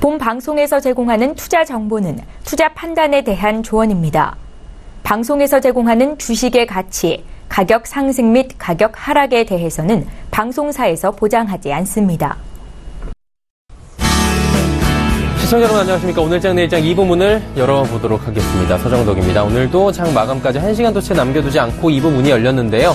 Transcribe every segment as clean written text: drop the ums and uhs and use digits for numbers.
본 방송에서 제공하는 투자 정보는 투자 판단에 대한 조언입니다. 방송에서 제공하는 주식의 가치, 가격 상승 및 가격 하락에 대해서는 방송사에서 보장하지 않습니다. 시청자 여러분 안녕하십니까. 오늘장 내일장 2부 문을 열어보도록 하겠습니다. 서정덕입니다. 오늘도 장 마감까지 1시간도 채 남겨두지 않고 2부 문이 열렸는데요.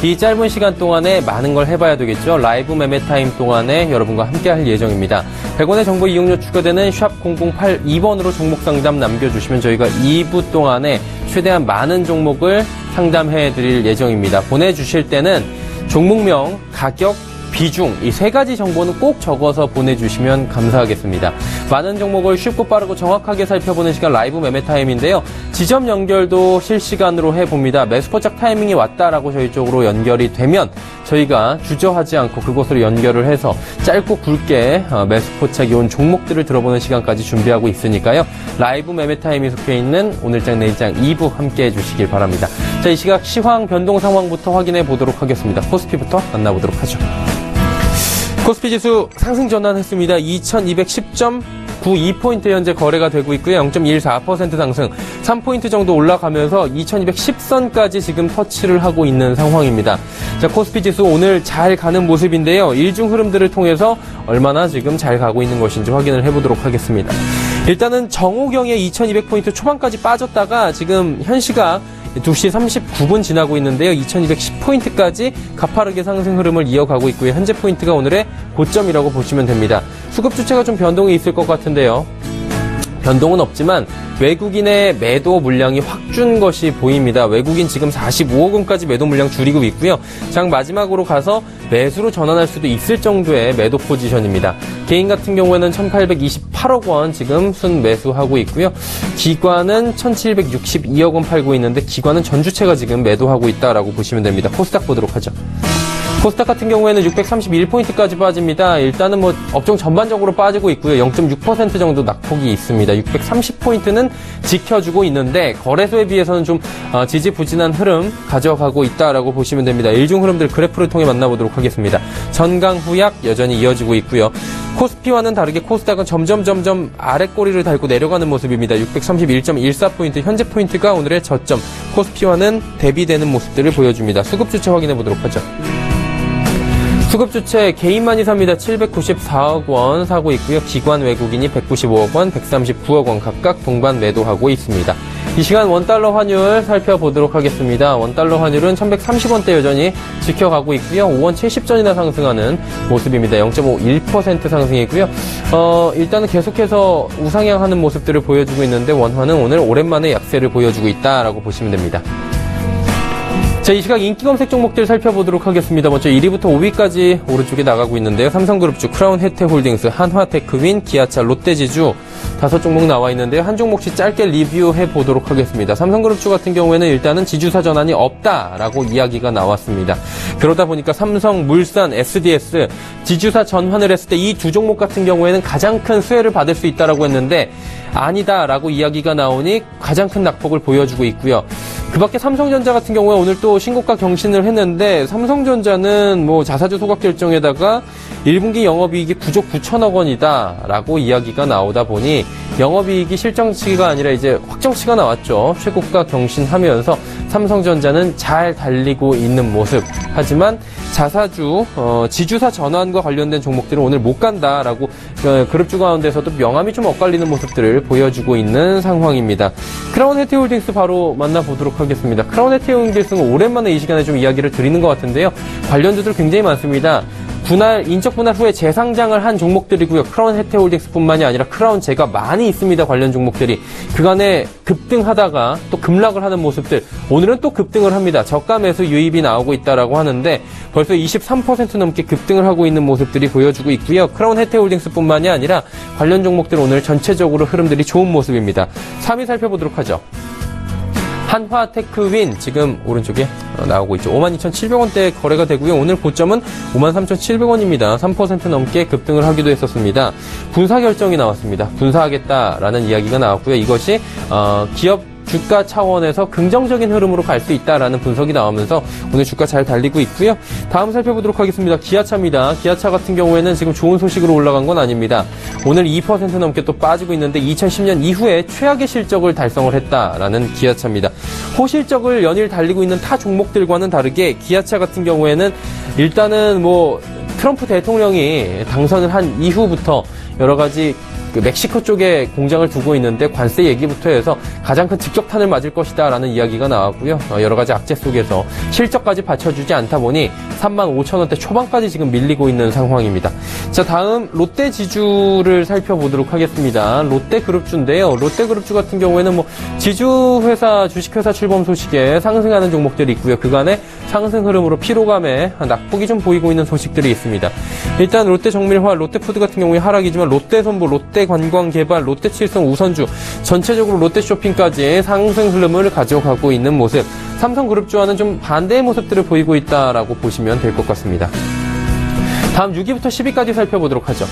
이 짧은 시간 동안에 많은 걸 해봐야 되겠죠. 라이브 매매 타임 동안에 여러분과 함께 할 예정입니다. 100원의 정보 이용료 추가되는 샵 0082번으로 종목 상담 남겨주시면 저희가 2부 동안에 최대한 많은 종목을 상담해드릴 예정입니다. 보내주실 때는 종목명, 가격, 비중 이 세 가지 정보는 꼭 적어서 보내주시면 감사하겠습니다. 많은 종목을 쉽고 빠르고 정확하게 살펴보는 시간 라이브 매매 타임인데요. 지점 연결도 실시간으로 해봅니다. 매수포착 타이밍이 왔다라고 저희 쪽으로 연결이 되면 저희가 주저하지 않고 그곳으로 연결을 해서 짧고 굵게 매수포착이 온 종목들을 들어보는 시간까지 준비하고 있으니까요. 라이브 매매 타임이 속해 있는 오늘장 내일장 2부 함께해 주시길 바랍니다. 자, 이 시각 시황 변동 상황부터 확인해 보도록 하겠습니다. 코스피부터 만나보도록 하죠. 코스피 지수 상승 전환했습니다. 2210.92포인트 현재 거래가 되고 있고요. 0.14% 상승, 3포인트 정도 올라가면서 2210선까지 지금 터치를 하고 있는 상황입니다. 자, 코스피 지수 오늘 잘 가는 모습인데요. 일중 흐름들을 통해서 얼마나 지금 잘 가고 있는 것인지 확인을 해보도록 하겠습니다. 일단은 정오경에 2200포인트 초반까지 빠졌다가 지금 현 시각 2시 39분 지나고 있는데요. 2210포인트까지 가파르게 상승 흐름을 이어가고 있고요. 현재 포인트가 오늘의 고점이라고 보시면 됩니다. 수급 주체가 좀 변동이 있을 것 같은데요. 변동은 없지만 외국인의 매도 물량이 확 준 것이 보입니다. 외국인 지금 45억 원까지 매도 물량 줄이고 있고요. 장 마지막으로 가서 매수로 전환할 수도 있을 정도의 매도 포지션입니다. 개인 같은 경우에는 1828억 원 지금 순매수하고 있고요. 기관은 1762억 원 팔고 있는데 기관은 전주체가 지금 매도하고 있다라고 보시면 됩니다. 코스닥 보도록 하죠. 코스닥 같은 경우에는 631포인트까지 빠집니다. 일단은 업종 전반적으로 빠지고 있고요. 0.6% 정도 낙폭이 있습니다. 630포인트는 지켜주고 있는데 거래소에 비해서는 좀 지지부진한 흐름 가져가고 있다라고 보시면 됩니다. 일중 흐름들 그래프를 통해 만나보도록 하겠습니다. 전강 후약 여전히 이어지고 있고요. 코스피와는 다르게 코스닥은 점점 아래 꼬리를 달고 내려가는 모습입니다. 631.14포인트 현재 포인트가 오늘의 저점. 코스피와는 대비되는 모습들을 보여줍니다. 수급 주체 확인해 보도록 하죠. 수급 주체 개인만이 삽니다. 794억 원 사고 있고요. 기관 외국인이 195억 원, 139억 원 각각 동반 매도하고 있습니다. 이 시간 원달러 환율 살펴보도록 하겠습니다. 원달러 환율은 1130원대 여전히 지켜가고 있고요. 5원 70전이나 상승하는 모습입니다. 0.51% 상승이고요. 일단은 계속해서 우상향하는 모습들을 보여주고 있는데 원화는 오늘 오랜만에 약세를 보여주고 있다라고 보시면 됩니다. 자, 이 시각 인기 검색 종목들 살펴보도록 하겠습니다. 먼저 1위부터 5위까지 오른쪽에 나가고 있는데요. 삼성그룹주, 크라운혜태홀딩스, 한화테크윈, 기아차, 롯데지주 5종목 나와 있는데요. 한 종목씩 짧게 리뷰해 보도록 하겠습니다. 삼성그룹주 같은 경우에는 일단은 지주사 전환이 없다라고 이야기가 나왔습니다. 그러다 보니까 삼성, 물산, SDS 지주사 전환을 했을 때 이 두 종목 같은 경우에는 가장 큰 수혜를 받을 수 있다라고 했는데 아니다라고 이야기가 나오니 가장 큰 낙폭을 보여주고 있고요. 그 밖에 삼성전자 같은 경우에 오늘 또 신고가 경신을 했는데 삼성전자는 자사주 소각 결정에다가 1분기 영업이익이 부족 9천억 원이다라고 이야기가 나오다 보니 영업이익이 실정치가 아니라 이제 확정치가 나왔죠. 최고가 경신하면서 삼성전자는 잘 달리고 있는 모습. 하지만 자사주, 지주사 전환과 관련된 종목들은 오늘 못 간다라고 그룹주 가운데서도 명암이 좀 엇갈리는 모습들을 보여주고 있는 상황입니다. 크라운혜태홀딩스 바로 만나보도록 하겠습니다. 크라운혜태홀딩스는 오랜만에 이 시간에 좀 이야기를 드리는 것 같은데요. 관련주들 굉장히 많습니다. 인적 분할 후에 재상장을 한 종목들이고요. 크라운혜태홀딩스뿐만이 아니라 크라운제가 많이 있습니다. 관련 종목들이. 그간에 급등하다가 또 급락을 하는 모습들. 오늘은 또 급등을 합니다. 저가 매수 유입이 나오고 있다라고 하는데 벌써 23% 넘게 급등을 하고 있는 모습들이 보여주고 있고요. 크라운혜태홀딩스뿐만이 아니라 관련 종목들 오늘 전체적으로 흐름들이 좋은 모습입니다. 3위 살펴보도록 하죠. 한화테크윈 지금 오른쪽에 나오고 있죠. 52,700원대 거래가 되고요. 오늘 고점은 53,700원입니다. 3% 넘게 급등을 하기도 했었습니다. 분사 결정이 나왔습니다. 분사하겠다라는 이야기가 나왔고요. 이것이 기업 주가 차원에서 긍정적인 흐름으로 갈 수 있다라는 분석이 나오면서 오늘 주가 잘 달리고 있고요. 다음 살펴보도록 하겠습니다. 기아차입니다. 기아차 같은 경우에는 지금 좋은 소식으로 올라간 건 아닙니다. 오늘 2% 넘게 또 빠지고 있는데 2010년 이후에 최악의 실적을 달성을 했다라는 기아차입니다. 호실적을 연일 달리고 있는 타 종목들과는 다르게 기아차 같은 경우에는 일단은 트럼프 대통령이 당선을 한 이후부터 여러 가지 멕시코 쪽에 공장을 두고 있는데 관세 얘기부터 해서 가장 큰 직격탄을 맞을 것이다라는 이야기가 나왔고요. 여러 가지 악재 속에서 실적까지 받쳐주지 않다 보니 35,000원대 초반까지 지금 밀리고 있는 상황입니다. 자, 다음 롯데 지주를 살펴보도록 하겠습니다. 롯데그룹주인데요. 롯데그룹주 같은 경우에는 지주회사, 주식회사 출범 소식에 상승하는 종목들이 있고요. 그간의 상승 흐름으로 피로감에 낙폭이 좀 보이고 있는 소식들이 있습니다. 일단 롯데정밀화, 롯데푸드 같은 경우에 하락이지만 롯데선보, 롯데관광개발, 롯데칠성, 우선주 전체적으로 롯데쇼핑까지 상승 흐름을 가져가고 있는 모습. 삼성그룹주와는 좀 반대의 모습들을 보이고 있다라고 보시면 될 것 같습니다. 다음 6위부터 10위까지 살펴보도록 하죠.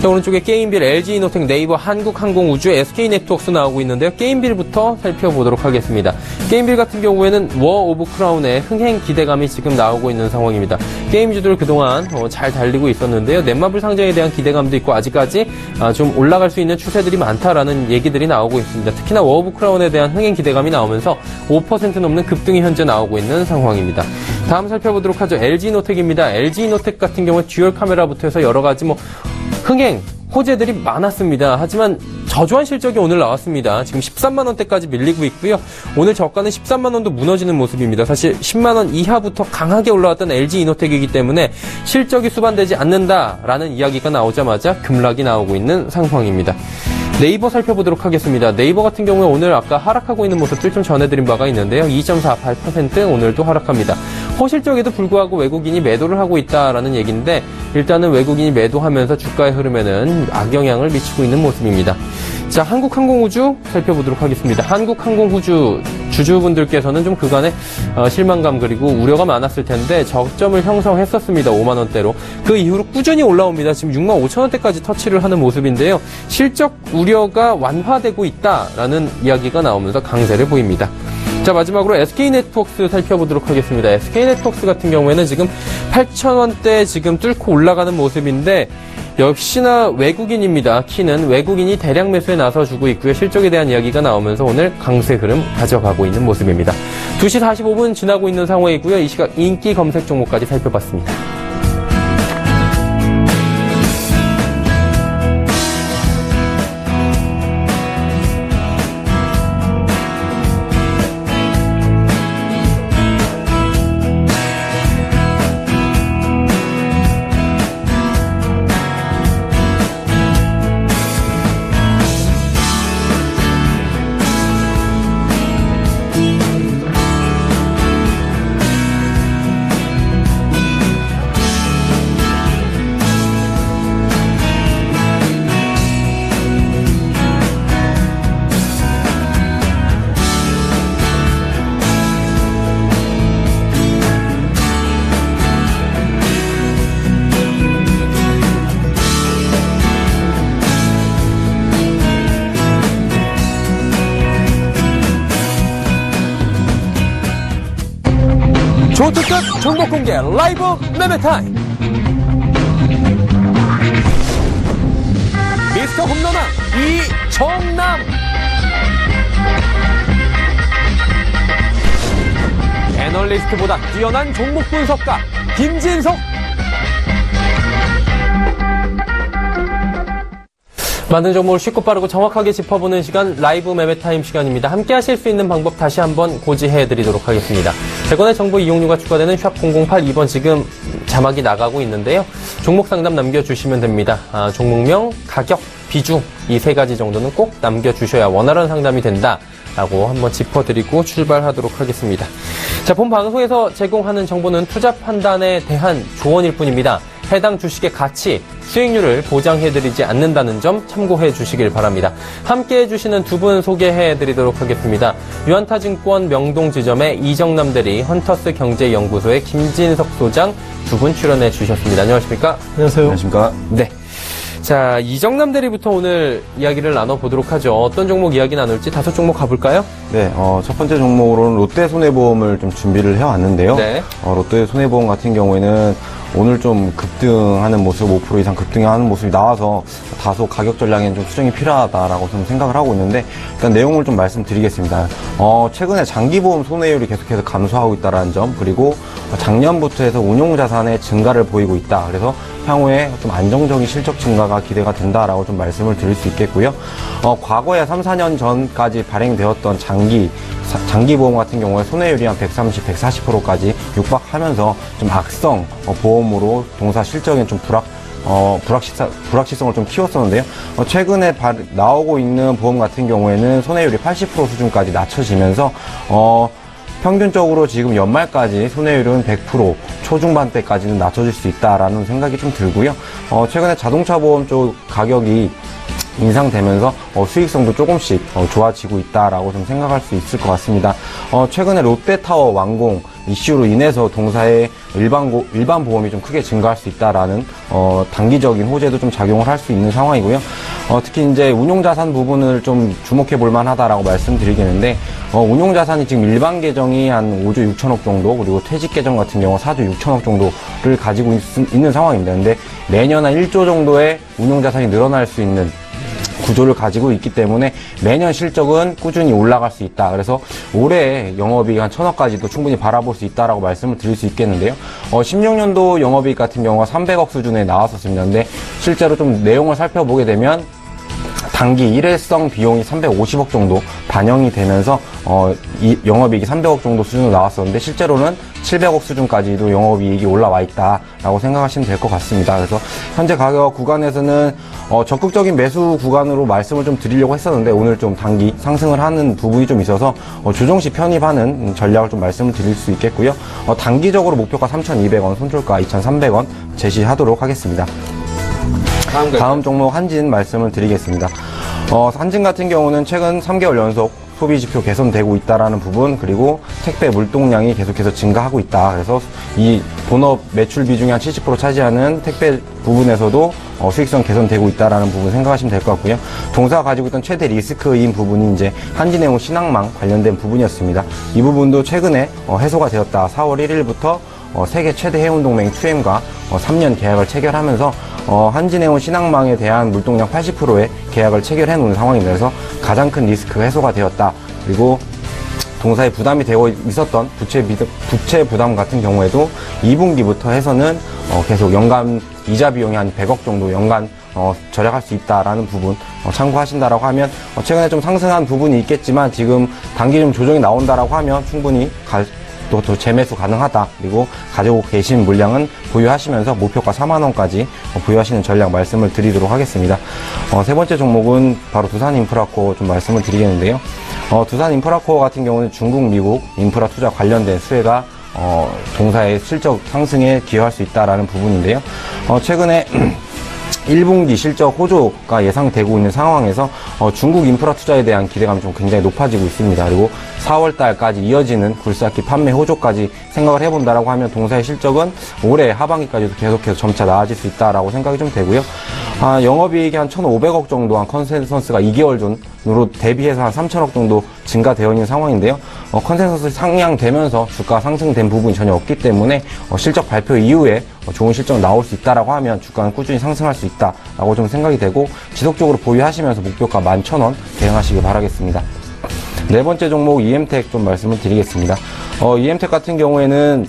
자, 오른쪽에 게임빌, LG이노텍, 네이버, 한국항공우주, SK네트워크스 나오고 있는데요. 게임빌부터 살펴보도록 하겠습니다. 게임빌 같은 경우에는 워 오브 크라운의 흥행 기대감이 지금 나오고 있는 상황입니다. 게임주들 그동안 잘 달리고 있었는데요. 넷마블 상장에 대한 기대감도 있고 아직까지 좀 올라갈 수 있는 추세들이 많다라는 얘기들이 나오고 있습니다. 특히나 워 오브 크라운에 대한 흥행 기대감이 나오면서 5% 넘는 급등이 현재 나오고 있는 상황입니다. 다음 살펴보도록 하죠. LG이노텍입니다. LG이노텍 같은 경우에 듀얼 카메라부터 해서 여러 가지 흥행, 호재들이 많았습니다. 하지만 저조한 실적이 오늘 나왔습니다. 지금 13만원대까지 밀리고 있고요. 오늘 저가는 13만원도 무너지는 모습입니다. 사실 10만원 이하부터 강하게 올라왔던 LG이노텍이기 때문에 실적이 수반되지 않는다라는 이야기가 나오자마자 급락이 나오고 있는 상황입니다. 네이버 살펴보도록 하겠습니다. 네이버 같은 경우에 오늘 아까 하락하고 있는 모습들 좀 전해드린 바가 있는데요. 2.48% 오늘도 하락합니다. 호실적에도 불구하고 외국인이 매도를 하고 있다라는 얘기인데 일단은 외국인이 매도하면서 주가의 흐름에는 악영향을 미치고 있는 모습입니다. 자, 한국항공우주 살펴보도록 하겠습니다. 한국항공우주 주주분들께서는 좀 그간의 실망감 그리고 우려가 많았을 텐데 저점을 형성했었습니다. 5만원대로. 그 이후로 꾸준히 올라옵니다. 지금 65,000원대까지 터치를 하는 모습인데요. 실적 우려가 완화되고 있다라는 이야기가 나오면서 강세를 보입니다. 자, 마지막으로 SK네트워크스 살펴보도록 하겠습니다. SK네트워크스 같은 경우에는 지금 8,000원대 지금 뚫고 올라가는 모습인데 역시나 외국인입니다. 키는 외국인이 대량 매수에 나서주고 있고요. 실적에 대한 이야기가 나오면서 오늘 강세 흐름 가져가고 있는 모습입니다. 2시 45분 지나고 있는 상황이고요. 이 시각 인기 검색 종목까지 살펴봤습니다. 초특급 종목 공개 라이브 매매 타임. 미스터 홈런왕 이정남. 애널리스트보다 뛰어난 종목 분석가 김진석. 많은 정보를 쉽고 빠르고 정확하게 짚어보는 시간 라이브 매매타임 시간입니다. 함께 하실 수 있는 방법 다시 한번 고지해드리도록 하겠습니다. 100원의 정보 이용료가 추가되는 샵 0082번 지금 자막이 나가고 있는데요. 종목 상담 남겨주시면 됩니다. 종목명, 가격, 비중 이 세 가지 정도는 꼭 남겨주셔야 원활한 상담이 된다라고 한번 짚어드리고 출발하도록 하겠습니다. 자, 본 방송에서 제공하는 정보는 투자 판단에 대한 조언일 뿐입니다. 해당 주식의 가치, 수익률을 보장해드리지 않는다는 점 참고해 주시길 바랍니다. 함께해 주시는 두 분 소개해드리도록 하겠습니다. 유한타증권 명동지점의 이정남 대리, 헌터스 경제연구소의 김진석 소장 두 분 출연해 주셨습니다. 안녕하십니까? 안녕하세요. 안녕하십니까? 네. 자, 이정남 대리부터 오늘 이야기를 나눠보도록 하죠. 어떤 종목 이야기 나눌지 5종목 가볼까요? 네, 첫 번째 종목으로는 롯데손해보험을 좀 준비를 해왔는데요. 네. 롯데손해보험 같은 경우에는 오늘 좀 급등하는 모습, 5% 이상 급등하는 모습이 나와서 다소 가격 전략에는 좀 수정이 필요하다라고 좀 생각을 하고 있는데, 일단 내용을 좀 말씀드리겠습니다. 최근에 장기보험 손해율이 계속해서 감소하고 있다는 점, 그리고 작년부터 해서 운용자산의 증가를 보이고 있다. 그래서 향후에 좀 안정적인 실적 증가가 기대가 된다라고 좀 말씀을 드릴 수 있겠고요. 과거에 3, 4년 전까지 발행되었던 장기보험 같은 경우에 손해율이 한 130, 140%까지 육박하면서 좀 악성 보험으로 동사 실적엔 좀 불확실성을 좀 키웠었는데요. 최근에 나오고 있는 보험 같은 경우에는 손해율이 80% 수준까지 낮춰지면서 평균적으로 지금 연말까지 손해율은 100% 초중반대까지는 낮춰질 수 있다라는 생각이 좀 들고요. 최근에 자동차 보험 쪽 가격이 인상되면서 수익성도 조금씩 좋아지고 있다라고 좀 생각할 수 있을 것 같습니다. 최근에 롯데타워 완공 이슈로 인해서 동사의 일반 보험이 좀 크게 증가할 수 있다라는 단기적인 호재도 좀 작용을 할 수 있는 상황이고요. 특히 이제 운용자산 부분을 좀 주목해 볼 만하다라고 말씀드리겠는데, 운용자산이 지금 일반 계정이 한 5조 6천억 정도, 그리고 퇴직 계정 같은 경우 4조 6천억 정도를 가지고 있는 상황입니다. 근데 매년 한 1조 정도의 운용자산이 늘어날 수 있는 구조를 가지고 있기 때문에 매년 실적은 꾸준히 올라갈 수 있다. 그래서 올해 영업이익 한 1,000억까지도 충분히 바라볼 수 있다라고 말씀을 드릴 수 있겠는데요. 16년도 영업이익 같은 경우가 300억 수준에 나왔었습니다. 근데 실제로 좀 내용을 살펴보게 되면 단기 일회성 비용이 350억 정도 반영이 되면서 이 영업이익이 300억 정도 수준으로 나왔었는데, 실제로는 700억 수준까지도 영업이익이 올라와 있다라고 생각하시면 될 것 같습니다. 그래서 현재 가격 구간에서는 적극적인 매수 구간으로 말씀을 좀 드리려고 했었는데, 오늘 좀 단기 상승을 하는 부분이 좀 있어서 조정시 편입하는 전략을 좀 말씀을 드릴 수 있겠고요. 단기적으로 목표가 3,200원, 손절가 2,300원 제시하도록 하겠습니다. 다음 종목 한진 말씀을 드리겠습니다. 한진 같은 경우는 최근 3개월 연속 소비지표 개선되고 있다라는 부분, 그리고 택배 물동량이 계속해서 증가하고 있다. 그래서 이 본업 매출 비중이 한 70% 차지하는 택배 부분에서도 수익성 개선되고 있다라는 부분 생각하시면 될 것 같고요. 동사가 가지고 있던 최대 리스크인 부분이 이제 한진해운 신항망 관련된 부분이었습니다. 이 부분도 최근에 해소가 되었다. 4월 1일부터 세계 최대 해운동맹 2M과 3년 계약을 체결하면서 한진해운 신항망에 대한 물동량 80%의 계약을 체결해 놓은 상황입니다. 그래서 가장 큰 리스크 해소가 되었다. 그리고 동사에 부담이 되어 있었던 부채 부담 같은 경우에도 2분기부터 해서는 계속 연간 이자 비용이 한 100억 정도 연간 절약할 수 있다라는 부분 참고하신다라고 하면, 최근에 좀 상승한 부분이 있겠지만 지금 단기 좀 조정이 나온다라고 하면 충분히 또 재매수 가능하다. 그리고 가지고 계신 물량은 보유하시면서 목표가 4만원까지 보유하시는 전략 말씀을 드리도록 하겠습니다. 세 번째 종목은 바로 두산인프라코어 좀 말씀을 드리겠는데요. 두산인프라코어 같은 경우는 중국, 미국 인프라 투자 관련된 수혜가 동사의 실적 상승에 기여할 수 있다라는 부분인데요. 최근에 1분기 실적 호조가 예상되고 있는 상황에서 중국 인프라 투자에 대한 기대감이 좀 굉장히 높아지고 있습니다. 그리고 4월 달까지 이어지는 굴삭기 판매 호조까지 생각을 해본다라고 하면 동사의 실적은 올해 하반기까지도 계속해서 점차 나아질 수 있다라고 생각이 좀 되고요. 영업이익이 한 1,500억 정도 한 컨센서스가 2개월 전으로 대비해서 한 3,000억 정도 증가되어 있는 상황인데요. 컨센서스 상향되면서 주가 상승된 부분이 전혀 없기 때문에 실적 발표 이후에 좋은 실적 나올 수 있다라고 하면 주가는 꾸준히 상승할 수 있다라고 좀 생각이 되고, 지속적으로 보유하시면서 목표가 11,000원 대응하시길 바라겠습니다. 네 번째 종목 EM텍 좀 말씀을 드리겠습니다. EM텍 같은 경우에는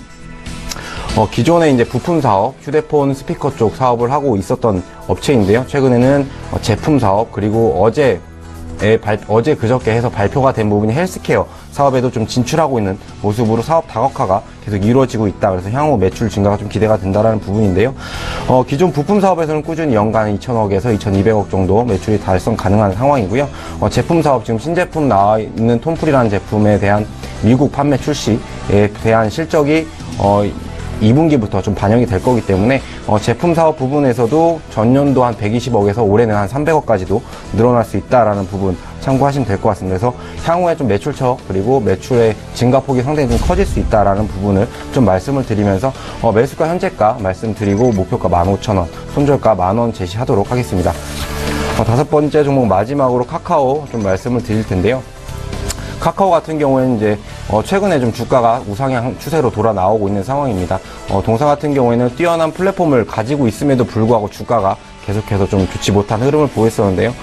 기존에 이제 부품 사업, 휴대폰 스피커 쪽 사업을 하고 있었던 업체인데요. 최근에는 제품 사업, 그리고 어제 그저께 해서 발표가 된 부분이 헬스케어 사업에도 좀 진출하고 있는 모습으로 사업 다각화가 계속 이루어지고 있다. 그래서 향후 매출 증가가 좀 기대가 된다라는 부분인데요. 기존 부품 사업에서는 꾸준히 연간 2,000억에서 2,200억 정도 매출이 달성 가능한 상황이고요. 제품 사업 지금 신제품 나와 있는 톰풀이라는 제품에 대한 미국 판매 출시에 대한 실적이 2분기부터 좀 반영이 될 거기 때문에 제품 사업 부분에서도 전년도 한 120억에서 올해는 한 300억까지도 늘어날 수 있다라는 부분 참고하시면 될 것 같습니다. 그래서 향후에 좀 매출처 그리고 매출의 증가폭이 상당히 좀 커질 수 있다라는 부분을 좀 말씀을 드리면서 매수가 현재가 말씀드리고 목표가 15,000원, 손절가 10,000원 제시하도록 하겠습니다. 다섯 번째 종목 마지막으로 카카오 좀 말씀을 드릴 텐데요. 카카오 같은 경우에는 이제 최근에 좀 주가가 우상향 추세로 돌아 나오고 있는 상황입니다. 동사 같은 경우에는 뛰어난 플랫폼을 가지고 있음에도 불구하고 주가가 계속해서 좀 좋지 못한 흐름을 보였었는데요.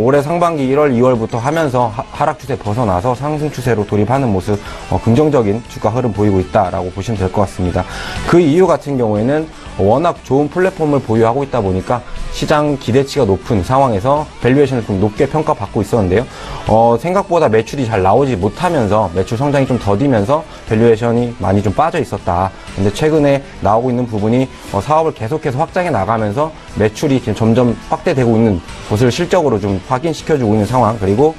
올해 상반기 1월, 2월부터 하면서 하락 추세 벗어나서 상승 추세로 돌입하는 모습, 긍정적인 주가 흐름 보이고 있다라고 보시면 될 것 같습니다. 그 이유 같은 경우에는 워낙 좋은 플랫폼을 보유하고 있다 보니까 시장 기대치가 높은 상황에서 밸류에이션을 좀 높게 평가받고 있었는데요. 생각보다 매출이 잘 나오지 못하면서 매출 성장이 좀 더디면서 밸류에이션이 많이 좀 빠져 있었다. 근데 최근에 나오고 있는 부분이 사업을 계속해서 확장해 나가면서 매출이 지금 점점 확대되고 있는 것을 실적으로 좀 확인시켜주고 있는 상황. 그리고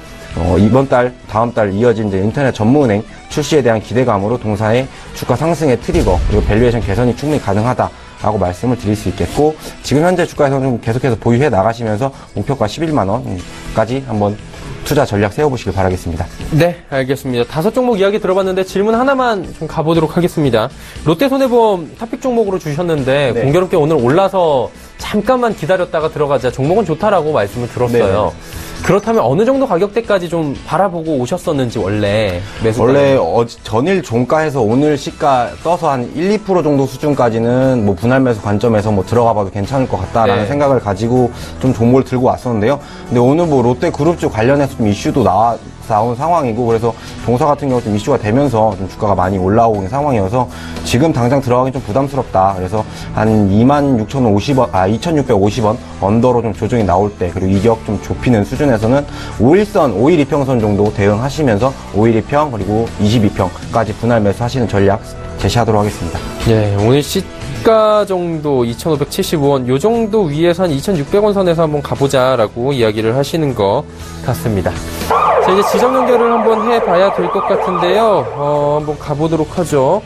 이번 달, 다음 달 이어진 이제 인터넷 전문은행 출시에 대한 기대감으로 동사의 주가 상승의 트리거 그리고 밸류에이션 개선이 충분히 가능하다. 라고 말씀을 드릴 수 있겠고, 지금 현재 주가에서는 좀 계속해서 보유해 나가시면서 목표가 11만원까지 한번 투자 전략 세워보시길 바라겠습니다. 네, 알겠습니다. 5종목 이야기 들어봤는데 질문 하나만 좀 가보도록 하겠습니다. 롯데손해보험 탑픽 종목으로 주셨는데 네. 공교롭게 오늘 올라서 잠깐만 기다렸다가 들어가자 종목은 좋다라고 말씀을 들었어요. 네. 그렇다면 어느 정도 가격대까지 좀 바라보고 오셨었는지 원래 원래 전일 종가에서 오늘 시가 떠서 한 1, 2% 정도 수준까지는 뭐 분할 매수 관점에서 뭐 들어가 봐도 괜찮을 것 같다라는 네. 생각을 가지고 좀 종목을 들고 왔었는데요. 근데 오늘 뭐 롯데그룹주 관련해서 좀 이슈도 나온 상황이고, 그래서 동사 같은 경우 좀 이슈가 되면서 좀 주가가 많이 올라오고 있는 상황이어서 지금 당장 들어가기 좀 부담스럽다. 그래서 한 26,050원, 2,650원 언더로 좀 조정이 나올 때, 그리고 이격 좀 좁히는 수준에서는 5일선, 5일 이평선 정도 대응하시면서 5일 이평 그리고 22평까지 분할 매수 하시는 전략 제시하도록 하겠습니다. 네, 오늘 시가 정도 2,575원, 요 정도 위에서 한 2,600원 선에서 한번 가보자라고 이야기를 하시는 것 같습니다. 자, 이제 지점 연결을 한번 해봐야 될 것 같은데요. 한번 가보도록 하죠.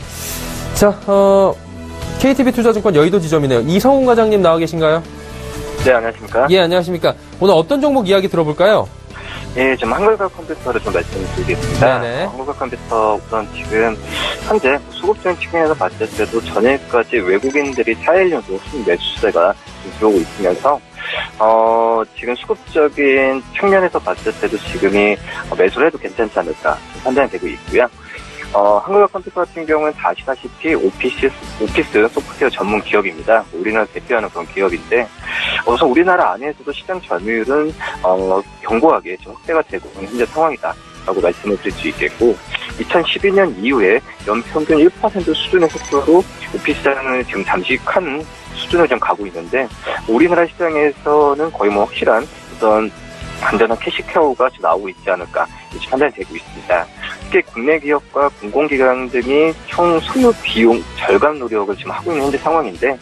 자, KTB 투자증권 여의도 지점이네요. 이성훈 과장님 나와 계신가요? 네, 안녕하십니까? 예, 안녕하십니까? 오늘 어떤 종목 이야기 들어볼까요? 예, 좀 한글과 컴퓨터를 좀 말씀드리겠습니다. 네네. 한글과 컴퓨터 우선 지금 현재 수급적인 측면에서 봤을 때도 전일까지 외국인들이 4일 연속 순매수세가 들어오고 있으면서 지금 수급적인 측면에서 봤을 때도 지금이 매수를 해도 괜찮지 않을까 판단이 되고 있고요. 한글과 컴퓨터 같은 경우는 다 아시다시피 오피스 소프트웨어 전문 기업입니다. 우리나라 대표하는 그런 기업인데, 우선 우리나라 안에서도 시장 점유율은 견고하게 좀 확대가 되고 있는 현재 상황이다라고 말씀을 드릴 수 있겠고, 2012년 이후에 연평균 1% 수준의 속도로 오피스 시장을 지금 잠식한 수준을 좀 가고 있는데, 우리나라 시장에서는 거의 뭐 확실한 어떤 안전한 캐시카우가 지금 나오고 있지 않을까 이렇게 판단이 되고 있습니다. 특히 국내 기업과 공공기관 등이 총 소요 비용 절감 노력을 지금 하고 있는 현재 상황인데,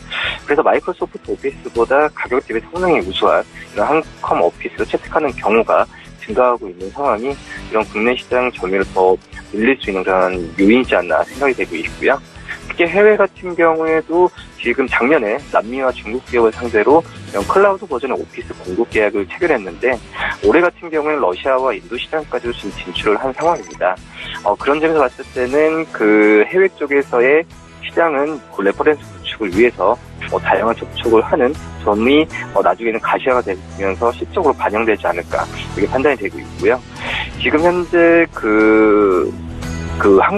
그래서 마이크로소프트 오피스보다 가격 대비 성능이 우수한 이런 한컴 오피스를 채택하는 경우가 증가하고 있는 상황이 이런 국내 시장 점유율을 더 늘릴 수 있는 그런 요인이지 않나 생각이 되고 있고요. 특히 해외 같은 경우에도 지금 작년에 남미와 중국 기업을 상대로 이런 클라우드 버전의 오피스 공급 계약을 체결했는데, 올해 같은 경우에는 러시아와 인도 시장까지도 지금 진출을 한 상황입니다. 그런 점에서 봤을 때는 그 해외 쪽에서의 시장은 그 레퍼런스 구축을 위해서 다양한 접촉을 하는 점이 나중에는 가시화가 되면서 실적으로 반영되지 않을까 이렇게 판단이 되고 있고요. 지금 현재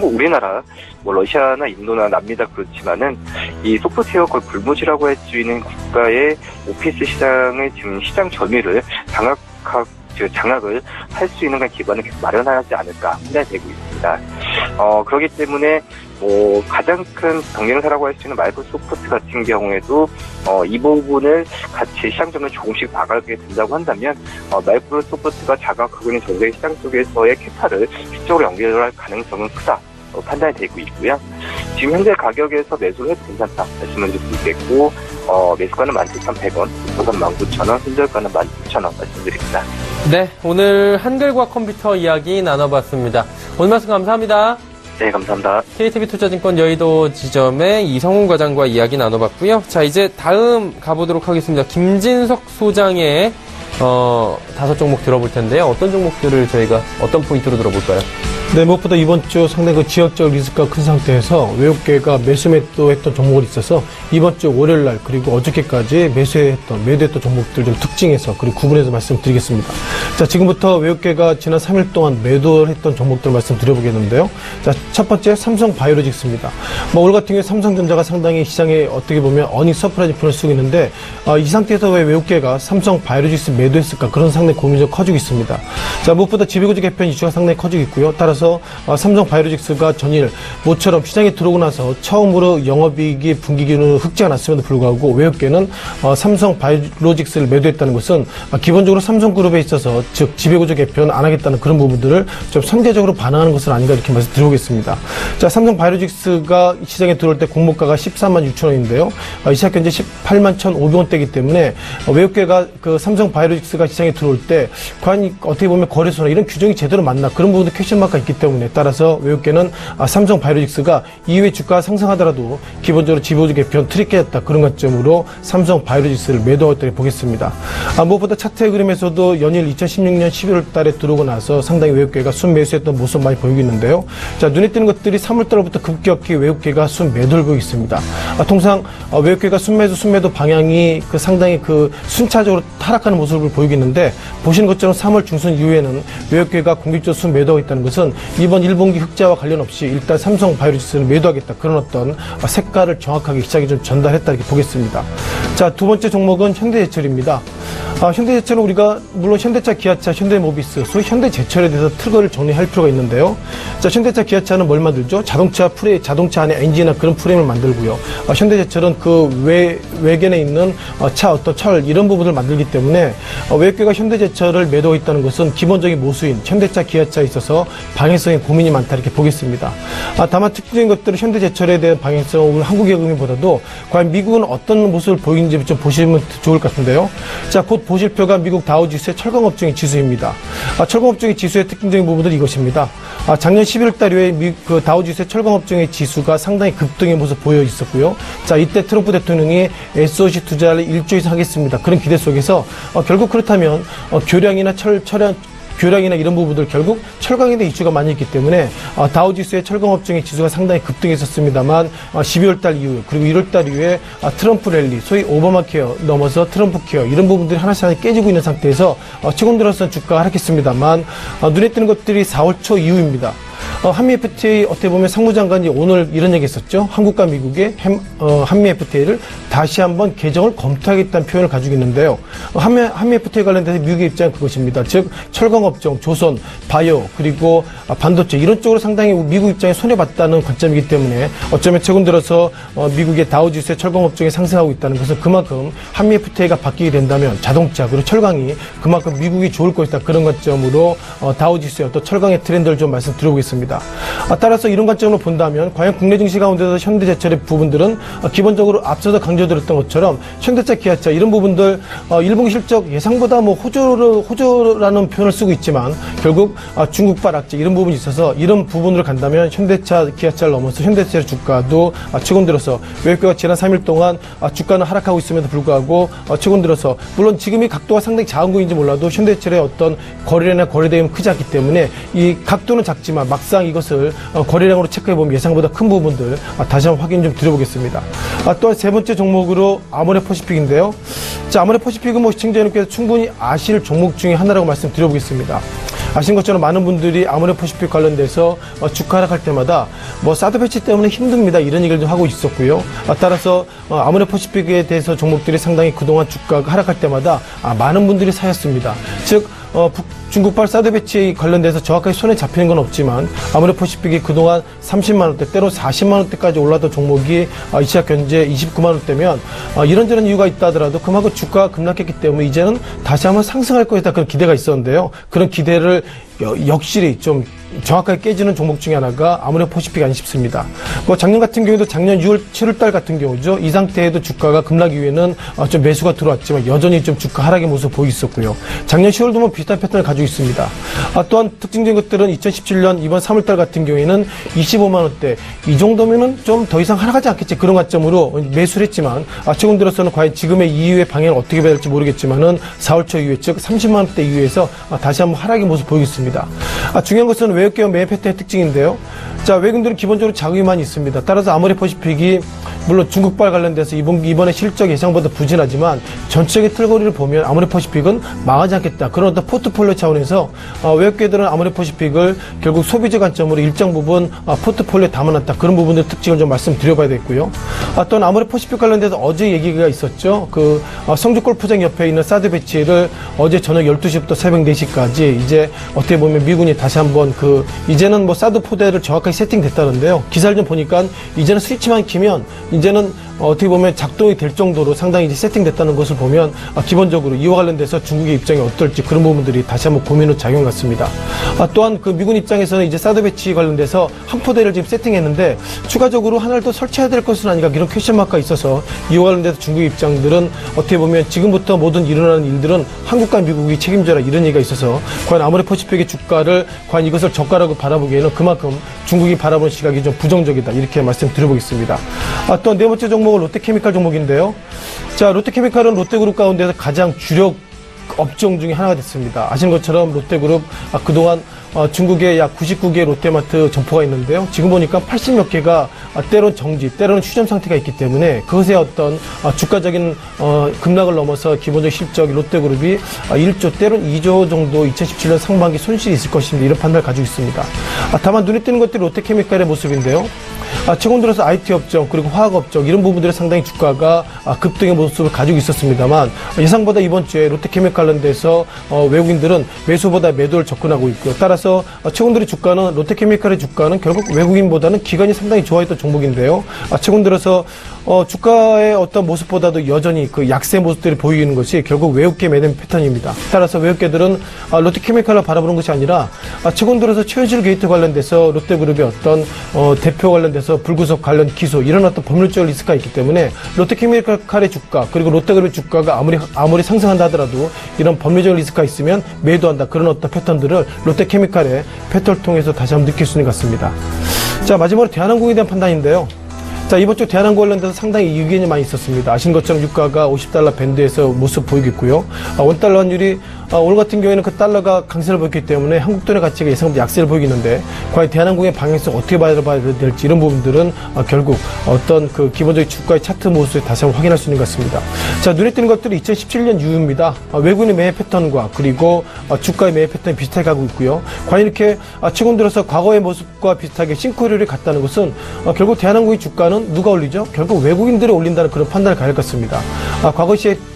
우리나라, 러시아나 인도나 남미다 그렇지만은 이 소프트웨어 거의 불모지라고 할 수 있는 국가의 오피스 시장의 지금 시장 점유율을 장악을 할 수 있는 그런 기반을 계속 마련하지 않을까 판단이 되고 있습니다. 그렇기 때문에 가장 큰 경쟁사라고 할 수 있는 마이크로소프트 같은 경우에도 이 부분을 같이 시장 점유율을 조금씩 나가게 된다고 한다면 마이크로소프트가 장악하고 있는 전 세계 시장 속에서의 캐파를 실적으로 연결할 가능성은 크다 판단이 되고 있고요. 지금 현재 가격에서 매수를 해도 괜찮다 말씀을 드릴 수 있겠고, 매수가는 17,100원, 목표가는 19,000원, 손절가는 19,000원 말씀드립니다. 네, 오늘 한글과 컴퓨터 이야기 나눠봤습니다. 오늘 말씀 감사합니다. 네, 감사합니다. KTB 투자증권 여의도 지점의 이성훈 과장과 이야기 나눠봤고요. 자, 이제 다음 가보도록 하겠습니다. 김진석 소장의 5종목 들어볼 텐데요. 어떤 종목들을 저희가 어떤 포인트로 들어볼까요? 네, 무엇보다 이번 주 상당히 그 지역적 리스크가 큰 상태에서 외국계가 매수매도했던 종목이 있어서 이번 주 월요일날 그리고 어저께까지 매도했던 종목들 좀 특징해서 그리고 구분해서 말씀드리겠습니다. 자, 지금부터 외국계가 지난 3일 동안 매도를 했던 종목들 말씀드려보겠는데요. 자, 첫 번째 삼성바이오로직스입니다. 올 같은 경우에 삼성전자가 상당히 시장에 어떻게 보면 어닝 서프라이즈 분을 쓰고 있는데 이 상태에서 왜 외국계가 삼성바이오로직스 매도했을까 그런 상당히 고민이 좀 커지고 있습니다. 자, 무엇보다 지배구조 개편 이슈가 상당히 커지고 있고요. 따라서 삼성바이오로직스가 전일 모처럼 시장에 들어오고 나서 처음으로 영업이익이 분기 기준으로 흑자가 났음에도 불구하고 외국계는 삼성바이오로직스를 매도했다는 것은 기본적으로 삼성그룹에 있어서 즉 지배구조 개편 안 하겠다는 그런 부분들을 좀 선제적으로 반응하는 것은 아닌가 이렇게 말씀드려보겠습니다. 자, 삼성바이오로직스가 시장에 들어올 때 공모가가 14만 6천 원인데요. 이 시각 현재 18만 1,500원대이기 때문에 외국계가 그 삼성바이오로직스가 시장에 들어올 때 과연 어떻게 보면 거래소나 이런 규정이 제대로 맞나 그런 부분도 퀘션마크가 있기 때문에 따라서 외국계는 삼성바이오로직스가 이후에 주가가 상승하더라도 기본적으로 지배구조 개편 틀이 깨졌다 그런 관점으로 삼성바이오로직스를 매도하겠다고 보겠습니다. 무엇보다 차트의 그림에서도 연일 2016년 11월 달에 들어오고 나서 상당히 외국계가 순매수했던 모습 많이 보이고 있는데요. 자, 눈에 띄는 것들이 3월 달부터 급격히 외국계가 순매도를 보이고 있습니다. 통상 외국계가 순매도 방향이 상당히 순차적으로 하락하는 모습을 보이고 있는데 보시는 것처럼 3월 중순 이후에는 외국계가 공격적으로 순매도하고 있다는 것은 이번 1분기 흑자와 관련 없이 일단 삼성바이오로직스를 매도하겠다 그런 어떤 색깔을 정확하게 시장에 좀 전달했다 이렇게 보겠습니다. 자, 두 번째 종목은 현대제철입니다. 현대제철은 우리가 물론 현대차, 기아차, 현대모비스, 소위 현대제철에 대해서 틀거리를 정리할 필요가 있는데요. 자, 현대차, 기아차는 뭘 만들죠? 자동차 안에 엔진이나 그런 프레임을 만들고요. 현대제철은 그 외견에 있는 어떤 철 이런 부분을 만들기 때문에 외국계가 현대제철을 매도하고 있다는 것은 기본적인 모수인 현대차, 기아차에 있어서 방향성에 고민이 많다 이렇게 보겠습니다. 다만 특징적인 것들은 현대제철에 대한 방향성을 한국의 의미보다도 과연 미국은 어떤 모습을 보이는지 좀 보시면 좋을 것 같은데요. 자, 곧 보실 표가 미국 다우지수의 철강업종의 지수입니다. 철강업종의 지수의 특징적인 부분들이 이것입니다. 작년 11월 달 이후에 다우지수의 철강업종의 지수가 상당히 급등의 모습 보여 있었고요. 자, 이때 트럼프 대통령이 SOC 투자를 1조 이상 하겠습니다. 그런 기대 속에서 결국 그렇다면 교량이나 이런 부분들 결국 철강에 대한 이슈가 많이 있기 때문에 다우지수의 철강업종의 지수가 상당히 급등했었습니다만 12월 달 이후 그리고 1월 달 이후에 트럼프 랠리 소위 오바마 케어 넘어서 트럼프 케어 이런 부분들이 하나씩 깨지고 있는 상태에서 최근 들어서는 주가가 하락했습니다만 눈에 띄는 것들이 4월 초 이후입니다. 한미 FTA 어떻게 보면 상무장관이 오늘 이런 얘기 했었죠. 한국과 미국의 한미 FTA를 다시 한번 개정을 검토하겠다는 표현을 가지고 있는데요. 한미 FTA 관련돼서 미국의 입장은 그것입니다. 즉 철강업종, 조선, 바이오 그리고 반도체 이런 쪽으로 상당히 미국 입장에 손해봤다는 관점이기 때문에 어쩌면 최근 들어서 미국의 다우지수의 철강업종이 상승하고 있다는 것은 그만큼 한미 FTA가 바뀌게 된다면 자동차 그리고 철강이 그만큼 미국이 좋을 것이다 그런 관점으로 다우지수의 어떤 철강의 트렌드를 좀 말씀드려보겠습니다. 따라서 이런 관점으로 본다면 과연 국내 증시 가운데서 현대제철의 부분들은 기본적으로 앞서서 강조드렸던 것처럼 현대차, 기아차 이런 부분들 1분기 실적 예상보다 호조라는 표현을 쓰고 있지만 결국 중국발 악재 이런 부분이 있어서 이런 부분으로 간다면 현대차, 기아차를 넘어서 현대차의 주가도 최근 들어서 외국계가 지난 3일 동안 주가는 하락하고 있음에도 불구하고 최근 들어서 물론 지금이 각도가 상당히 작은 거인지 몰라도 현대차의 어떤 거래량이나 거래대금이 크지 않기 때문에 이 각도는 작지만 막상 이것을 거래량으로 체크해보면 예상보다 큰 부분들 다시 한번 확인 좀 드려보겠습니다. 또한 세 번째 종목으로 아모레퍼시픽인데요. 자, 아모레퍼시픽은 시청자님께서 충분히 아실 종목 중에 하나라고 말씀드려보겠습니다. 아시는 것처럼 많은 분들이 아모레퍼시픽 관련돼서 주가 하락할 때마다 사드 배치 때문에 힘듭니다 이런 얘기를 좀 하고 있었고요. 따라서 아모레퍼시픽에 대해서 종목들이 상당히 그동안 주가가 하락할 때마다 많은 분들이 사였습니다. 즉 중국발 사드 배치 관련돼서 정확하게 손에 잡히는 건 없지만 아모레퍼시픽이 그동안 30만원대 때로 40만원대까지 올랐던 종목이 이 시각 현재 29만원대면 이런저런 이유가 있다 하더라도 그만큼 주가가 급락했기 때문에 이제는 다시 한번 상승할 것이다 그런 기대가 있었는데요. 그런 기대를 역실히 좀 정확하게 깨지는 종목 중에 하나가 아모레퍼시픽 아니 싶습니다. 뭐 작년 같은 경우도 작년 6월, 7월 달 같은 경우죠. 이 상태에도 주가가 급락 이후에는 좀 매수가 들어왔지만 여전히 좀 주가 하락의 모습을 보이고 있었고요. 작년 10월도 뭐 비슷한 패턴을 가지고 있습니다. 또한 특징적인 것들은 2017년 이번 3월 달 같은 경우에는 25만 원대 이 정도면은 좀 더 이상 하락하지 않겠지 그런 관점으로 매수를 했지만 최근 들어서는 과연 지금의 이후의 방향을 어떻게 봐야 될지 모르겠지만은 4월 초 이후에 즉 30만 원대 이후에서 다시 한번 하락의 모습을 보이고 있습니다. 중요한 것은 외국계와 매매 패턴의 특징인데요. 자, 외국인들은 기본적으로 자금이 많이 있습니다. 따라서 아모레퍼시픽이 물론 중국발 관련돼서 이번에 실적 예상보다 부진하지만 전체적인 틀거리를 보면 아모레퍼시픽은 망하지 않겠다. 그런 어떤 포트폴리오 차원에서 외국계들은 아모레퍼시픽을 결국 소비재 관점으로 일정 부분 포트폴리오에 담아놨다. 그런 부분들 특징을 좀 말씀드려봐야 되겠고요. 또한 아모레퍼시픽 관련돼서 어제 얘기가 있었죠. 성주골프장 옆에 있는 사드 배치를 어제 저녁 12시부터 새벽 4시까지 이제 어떻게 보면 미군이 다시 한번 이제는 뭐 사드 포대를 정확하게 세팅됐다는데요. 기사를 좀 보니까 이제는 스위치만 키면 이제는 어떻게 보면 작동이 될 정도로 상당히 이제 세팅됐다는 것을 보면 기본적으로 이와 관련돼서 중국의 입장이 어떨지 그런 부분들이 다시 한번 고민의 작용 같습니다. 또한 미군 입장에서는 이제 사드 배치 관련돼서 한 포대를 지금 세팅했는데 추가적으로 하나를 더 설치해야 될 것은 아닌가 이런 퀘션 마크가 있어서 이와 관련돼서 중국의 입장들은 어떻게 보면 지금부터 모든 일어나는 일들은 한국과 미국이 책임져라 이런 얘기가 있어서 과연 아모레퍼시픽의 주가를 과연 이것을 저가라고 바라보기에는 그만큼 중국이 바라보는 시각이 좀 부정적이다 이렇게 말씀드려보겠습니다. 또한 네 번째 종목은 롯데케미칼 종목인데요. 자, 롯데케미칼은 롯데그룹 가운데서 가장 주력 업종 중에 하나가 됐습니다. 아시는 것처럼 롯데그룹 그동안 중국에 약 99개의 롯데마트 점포가 있는데요. 지금 보니까 80몇 개가 때로는 정지, 때로는 휴점 상태가 있기 때문에 그것의 어떤 주가적인 급락을 넘어서 기본적 실적이 롯데그룹이 1조, 때로는 2조 정도 2017년 상반기 손실이 있을 것입니다. 이런 판단을 가지고 있습니다. 다만 눈에 띄는 것들이 롯데케미칼의 모습인데요. 최근 들어서 IT 업종 그리고 화학 업종 이런 부분들에 상당히 주가가 급등의 모습을 가지고 있었습니다만 예상보다 이번 주에 롯데케미칼 관련돼서 외국인들은 매수보다 매도를 접근하고 있고요. 따라서 최근 들의 주가는 롯데케미칼의 주가는 결국 외국인보다는 기관이 상당히 좋아했던 종목인데요. 최근 들어서 주가의 어떤 모습보다도 여전히 약세 모습들이 보이는 것이 결국 외국계 매매 패턴입니다. 따라서 외국계들은 롯데케미칼을 바라보는 것이 아니라 최근 들어서 최현실 게이트 관련돼서 롯데그룹의 어떤 대표 관련돼서 불구속 관련 기소 이런 어떤 법률적 리스크가 있기 때문에 롯데케미칼의 주가 그리고 롯데그룹의 주가가 아무리 상승한다 하더라도 이런 법률적 리스크가 있으면 매도한다 그런 어떤 패턴들을 롯데케미칼의 패턴을 통해서 다시 한번 느낄 수 있는 것 같습니다. 자, 마지막으로 대한항공에 대한 판단인데요. 자, 이번 주 대한항공 관련돼서 상당히 의견이 많이 있었습니다. 아시는 것처럼 유가가 $50 밴드에서 모습 보이겠고요. 원달러 환율이 오늘 같은 경우에는 그 달러가 강세를 보였기 때문에 한국 돈의 가치가 예상보다 약세를 보이는데 과연 대한항공의 방향성 어떻게 봐야 될지 이런 부분들은 결국 어떤 기본적인 주가의 차트 모습을 다시 한번 확인할 수 있는 것 같습니다. 자, 눈에 띄는 것들이 2017년 이후입니다. 외국인의 매매 패턴과 그리고 주가의 매매 패턴이 비슷하게 가고 있고요. 과연 이렇게 최근 들어서 과거의 모습과 비슷하게 싱크로율이 같다는 것은 결국 대한항공의 주가는 누가 올리죠? 결국 외국인들이 올린다는 그런 판단을 가질 것 같습니다.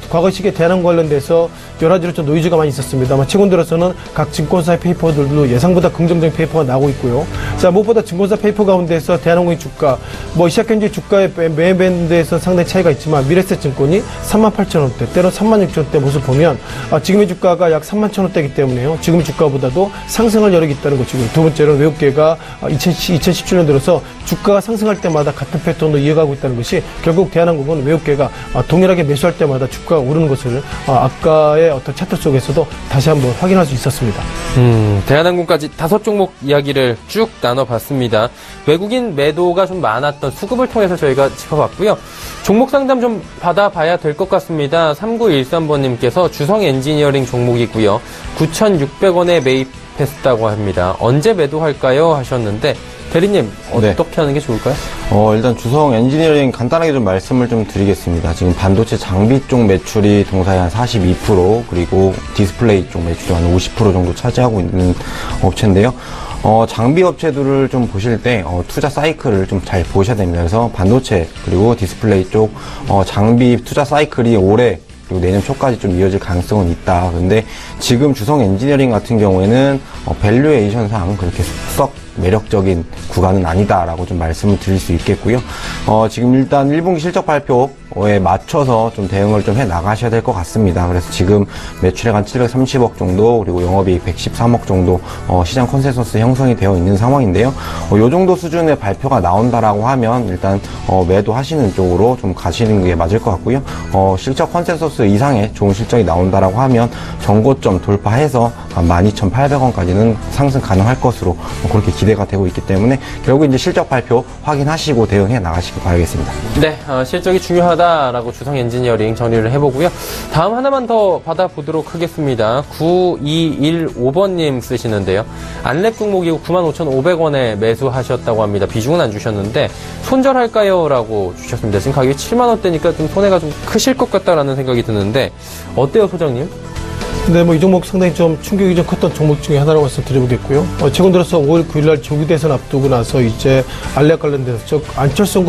과거 시기에 대한항공 관련돼서 여러 가지로 좀 노이즈가 많이 있었습니다만 최근 들어서는 각 증권사의 페이퍼들도 예상보다 긍정적인 페이퍼가 나오고 있고요. 자, 무엇보다 증권사 페이퍼 가운데서 대한항공의 주가, 시작현재 주가의 매매 밴드에서 상당히 차이가 있지만 미래에셋증권이 38,000원대, 때로 36,000원대 모습을 보면 지금의 주가가 약 31,000원대이기 때문에요. 지금 주가보다도 상승할 여력이 있다는 것이고요. 두 번째로는 외국계가 2017년 들어서 주가가 상승할 때마다 같은 패턴으로 이어가고 있다는 것이 결국 대한항공은 외국계가 동일하게 매수할 때마다 주가가 오르는 것을 아까의 어떤 차트 속에서도 다시 한번 확인할 수 있었습니다. 대한항공까지 5종목 이야기를 쭉 나눠봤습니다. 외국인 매도가 좀 많았던 수급을 통해서 저희가 짚어봤고요. 종목 상담 좀 받아봐야 될 것 같습니다. 3913번님께서 주성 엔지니어링 종목이고요. 9,600원에 매입했다고 합니다. 언제 매도할까요? 하셨는데 대리님 어떻게 하는 게 좋을까요? 일단 주성 엔지니어링 간단하게 좀 말씀을 좀 드리겠습니다. 지금 반도체 장비 쪽 매출이 동사의 한 42% 그리고 디스플레이 쪽 매출이 한 50% 정도 차지하고 있는 업체인데요. 장비 업체들을 좀 보실 때 투자 사이클을 좀 잘 보셔야 됩니다. 그래서 반도체 그리고 디스플레이 쪽 장비 투자 사이클이 올해 그리고 내년 초까지 좀 이어질 가능성은 있다. 근데 지금 주성 엔지니어링 같은 경우에는 밸류에이션상 그렇게 썩 매력적인 구간은 아니다라고 좀 말씀을 드릴 수 있겠고요. 지금 일단 1분기 실적 발표에 맞춰서 좀 대응을 좀 해 나가셔야 될 것 같습니다. 그래서 지금 매출액 한 730억 정도, 그리고 영업이익 113억 정도 시장 컨센서스 형성이 되어 있는 상황인데요. 요 정도 수준의 발표가 나온다라고 하면 일단 매도하시는 쪽으로 좀 가시는 게 맞을 것 같고요. 실적 컨센서스 이상의 좋은 실적이 나온다라고 하면 전고점 돌파해서 12,800원까지는 상승 가능할 것으로 그렇게 기대가 되고 있기 때문에 결국 이제 실적 발표 확인하시고 대응해 나가시길 바라겠습니다. 네, 실적이 중요하다라고 주성 엔지니어링 정리를 해보고요. 다음 하나만 더 받아보도록 하겠습니다. 9215번님 쓰시는데요. 안랩 종목이고 95,500원에 매수하셨다고 합니다. 비중은 안 주셨는데 손절할까요? 라고 주셨습니다. 지금 가격이 7만원대니까 좀 손해가 좀 크실 것 같다라는 생각이 드는데 어때요, 소장님? 네, 이 종목 상당히 좀 충격이 좀 컸던 종목 중에 하나라고 말씀드려보겠고요. 최근 들어서 5월 9일날 조기대선 앞두고 나서 이제 안랩 관련돼서, 즉 안철수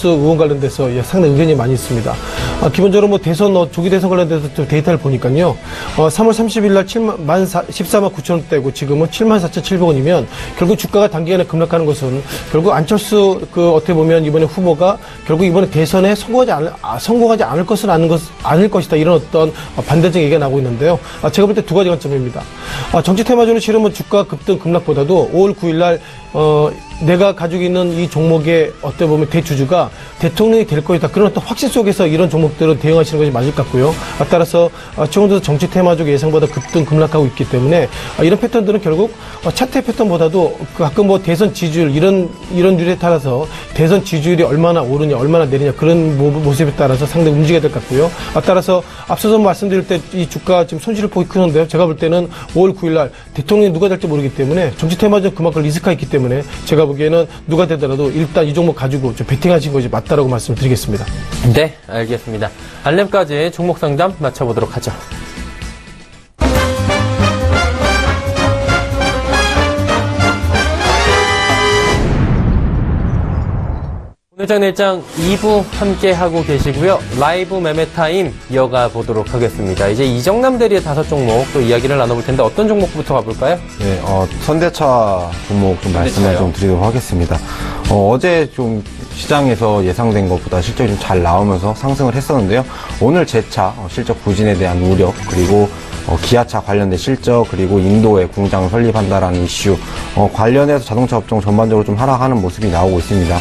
의원 관련돼서 상당히 의견이 많이 있습니다. 기본적으로 대선 조기대선 관련돼서 좀 데이터를 보니까요. 3월 30일날 14만 9천원대고 지금은 74,700원이면 결국 주가가 단기간에 급락하는 것은 결국 안철수 어떻게 보면 이번에 후보가 결국 이번에 대선에 성공하지 않을 것이다, 이런 어떤 반대적 얘기가 나오고 있는데요. 제가 볼 때 두 가지 관점입니다. 정치 테마주는 실은 주가 급등 급락보다도 5월 9일날 내가 가지고 있는 이 종목의 어떻게 보면 대주주가 대통령이 될 것이다, 그런 어떤 확신 속에서 이런 종목들은 대응하시는 것이 맞을 것 같고요. 따라서 최근 들어서 정치 테마적 예상보다 급등 급락하고 있기 때문에 이런 패턴들은 결국 차트 패턴보다도 가끔 대선 지지율 이런 류에 따라서 대선 지지율이 얼마나 오르냐 얼마나 내리냐 그런 모습에 따라서 상당히 움직여야 될 것 같고요. 따라서 앞서서 말씀드릴 때 이 주가 지금 손실을 보기 크는데요. 제가 볼 때는 5월 9일날 대통령이 누가 될지 모르기 때문에 정치 테마적 그만큼 리스크가 있기 때문에 제가 보기에는 누가 되더라도 일단 이 종목 가지고 좀 베팅하신 것이 맞다라고 말씀드리겠습니다. 네, 알겠습니다. 알렘까지 종목 상담 마쳐보도록 하죠. 오늘 장일장 2부 함께 하고 계시고요. 라이브 매매타임 이어가 보도록 하겠습니다. 이제 이정남 대리의 5종목 또 이야기를 나눠볼 텐데 어떤 종목부터 가볼까요? 네, 선대차 종목 좀 말씀을 좀 드리도록 하겠습니다. 어제 좀 시장에서 예상된 것보다 실적이 좀 잘 나오면서 상승을 했었는데요. 오늘 재차 실적 부진에 대한 우려, 그리고 기아차 관련된 실적, 그리고 인도에 공장 설립한다라는 이슈 관련해서 자동차 업종 전반적으로 좀 하락하는 모습이 나오고 있습니다.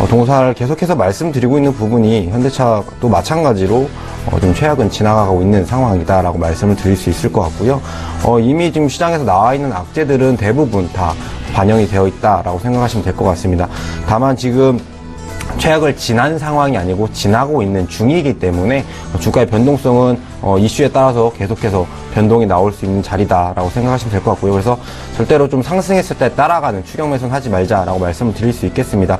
동사를 계속해서 말씀드리고 있는 부분이 현대차도 마찬가지로 좀 최악은 지나가고 있는 상황이다라고 말씀을 드릴 수 있을 것 같고요. 이미 지금 시장에서 나와 있는 악재들은 대부분 다 반영이 되어 있다라고 생각하시면 될 것 같습니다. 다만 지금 최악을 지난 상황이 아니고 지나고 있는 중이기 때문에 주가의 변동성은 이슈에 따라서 계속해서 변동이 나올 수 있는 자리다라고 생각하시면 될 것 같고요. 그래서 절대로 좀 상승했을 때 따라가는 추격 매수는 하지 말자라고 말씀을 드릴 수 있겠습니다.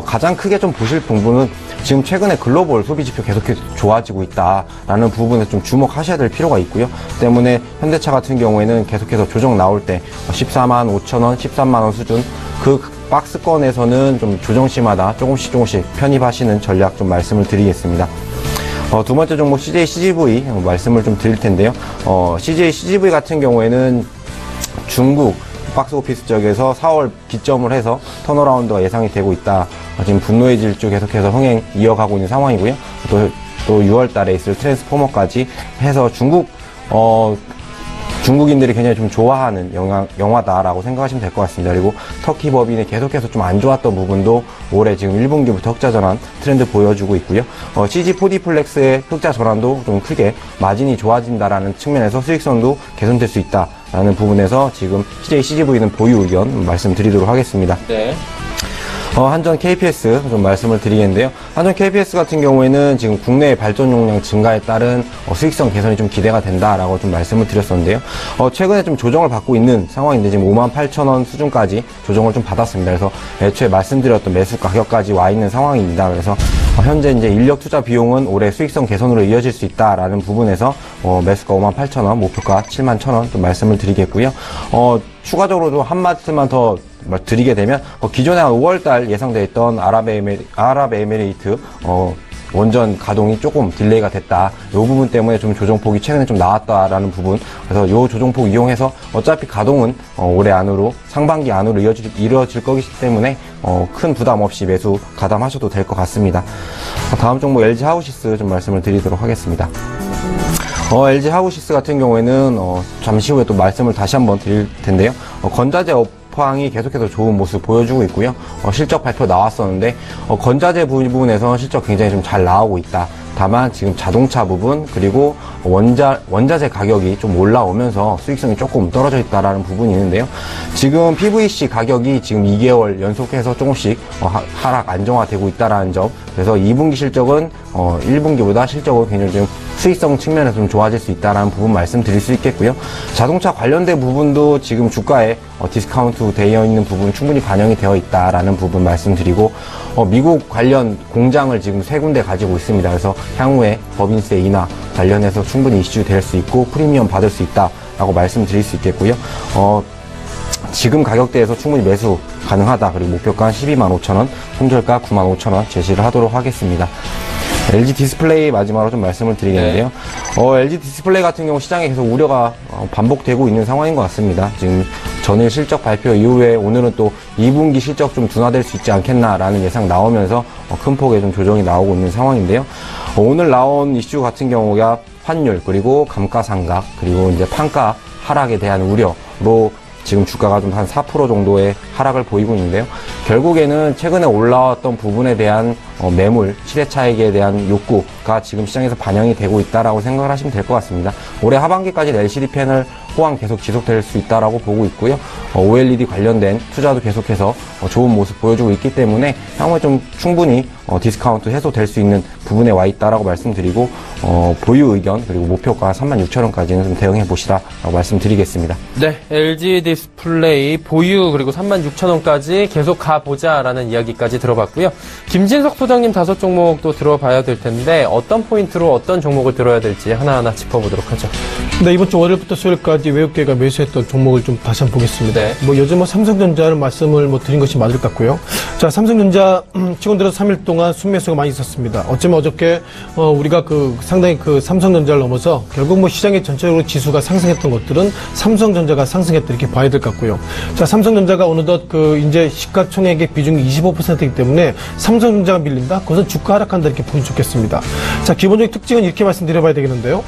가장 크게 좀 보실 부분은 지금 최근에 글로벌 소비 지표 계속해서 좋아지고 있다라는 부분에 좀 주목하셔야 될 필요가 있고요. 때문에 현대차 같은 경우에는 계속해서 조정 나올 때 14만 5천 원, 13만 원 수준 그 박스권에서는 좀 조정시마다 조금씩 편입하시는 전략 좀 말씀을 드리겠습니다. 두 번째 종목 CJ CGV 말씀을 좀 드릴 텐데요. CJ CGV 같은 경우에는 중국 박스오피스 쪽에서 4월 기점을 해서 턴어라운드가 예상이 되고 있다. 지금 분노의 질주 계속해서 흥행 이어가고 있는 상황이고요. 또 6월 달에 있을 트랜스포머까지 해서 중국인들이 굉장히 좀 좋아하는 영화다라고 생각하시면 될 것 같습니다. 그리고 터키 법인이 계속해서 좀 안 좋았던 부분도 올해 지금 1분기부터 흑자 전환 트렌드 보여주고 있고요. CG4D플렉스의 흑자 전환도 좀 크게 마진이 좋아진다라는 측면에서 수익성도 개선될 수 있다라는 부분에서 지금 CJ CGV는 보유 의견 말씀드리도록 하겠습니다. 네. 한전 KPS 좀 말씀을 드리겠는데요. 한전 KPS 같은 경우에는 지금 국내의 발전 용량 증가에 따른 수익성 개선이 좀 기대가 된다라고 좀 말씀을 드렸었는데요. 최근에 좀 조정을 받고 있는 상황인데 지금 58,000원 수준까지 조정을 좀 받았습니다. 그래서 애초에 말씀드렸던 매수 가격까지 와 있는 상황입니다. 그래서 현재 이제 인력 투자 비용은 올해 수익성 개선으로 이어질 수 있다라는 부분에서 매수가 58,000원, 목표가 71,000원 좀 말씀을 드리겠고요. 추가적으로도 한 마디만 더 드리게 되면 기존에 한 5월달 예상되어 있던 아랍에미레이트 원전 가동이 조금 딜레이가 됐다. 이 부분 때문에 좀 조정폭이 최근에 좀 나왔다라는 부분. 그래서 이 조정폭 이용해서 어차피 가동은 올해 안으로 상반기 안으로 이루어질 거기 때문에 큰 부담 없이 매수 가담하셔도 될 것 같습니다. 다음 종목 LG 하우시스 좀 말씀을 드리도록 하겠습니다. LG 하우시스 같은 경우에는 잠시 후에 또 말씀을 다시 한번 드릴 텐데요. 건자재 업황이 계속해서 좋은 모습 보여주고 있고요. 실적 발표 나왔었는데 건자재 부분에서 실적 굉장히 좀 잘 나오고 있다. 다만 지금 자동차 부분 그리고 원자재 가격이 좀 올라오면서 수익성이 조금 떨어져 있다라는 부분이 있는데요. 지금 PVC 가격이 지금 2개월 연속해서 조금씩 하락 안정화되고 있다라는 점. 그래서 2분기 실적은 1분기보다 실적은 굉장히 좀 수익성 측면에서 좀 좋아질 수 있다라는 부분 말씀드릴 수 있겠고요. 자동차 관련된 부분도 지금 주가에 디스카운트 되어 있는 부분 충분히 반영이 되어 있다라는 부분 말씀드리고 미국 관련 공장을 지금 3군데 가지고 있습니다. 그래서 향후에 법인세 인하 관련해서 충분히 이슈 될 수 있고 프리미엄 받을 수 있다라고 말씀드릴 수 있겠고요. 지금 가격대에서 충분히 매수 가능하다. 그리고 목표가 125,000원, 손절가 95,000원 제시를 하도록 하겠습니다. LG 디스플레이 마지막으로 좀 말씀을 드리겠는데요. LG 디스플레이 같은 경우 시장에 계속 우려가 반복되고 있는 상황인 것 같습니다. 지금 전일 실적 발표 이후에 오늘은 또 2분기 실적 좀 둔화될 수 있지 않겠나라는 예상 나오면서 큰 폭의 좀 조정이 나오고 있는 상황인데요. 오늘 나온 이슈 같은 경우가 환율 그리고 감가상각 그리고 이제 판가 하락에 대한 우려로 지금 주가가 좀 한 4% 정도의 하락을 보이고 있는데요. 결국에는 최근에 올라왔던 부분에 대한 매물, 시세 차익에 대한 욕구가 지금 시장에서 반영이 되고 있다라고 생각을 하시면 될 것 같습니다. 올해 하반기까지 LCD 패널 호황 계속 지속될 수 있다라고 보고 있고요. OLED 관련된 투자도 계속해서 좋은 모습 보여주고 있기 때문에 향후에 좀 충분히 디스카운트 해소될 수 있는 부분에 와 있다라고 말씀드리고 보유 의견 그리고 목표가 36,000원까지는 좀 대응해 보시라라고 말씀드리겠습니다. 네, LG 디스플레이 보유 그리고 36,000원까지 계속 가보자라는 이야기까지 들어봤고요. 김진석 소장님 5종목 또 들어봐야 될 텐데 어떤 포인트로 어떤 종목을 들어야 될지 하나하나 짚어보도록 하죠. 네, 이번 주 월요일부터 수요일까지 외국계가 매수했던 종목을 좀 다시 한번 보겠습니다. 네. 요즘 삼성전자를 말씀을 드린 것이 맞을 것 같고요. 자, 삼성전자 최근 들어서 3일 동안 순매수가 많이 있었습니다. 어쩌면 어저께 우리가 상당히 삼성전자를 넘어서 결국 시장의 전체적으로 지수가 상승했던 것들은 삼성전자가 상승했다 이렇게 봐야 될 것 같고요. 자, 삼성전자가 어느덧 이제 시가총액의 비중이 25%이기 때문에 삼성전자가 밀린다? 그것은 주가 하락한다 이렇게 보면 좋겠습니다. 자, 기본적인 특징은 이렇게 말씀드려봐야 되겠는데요.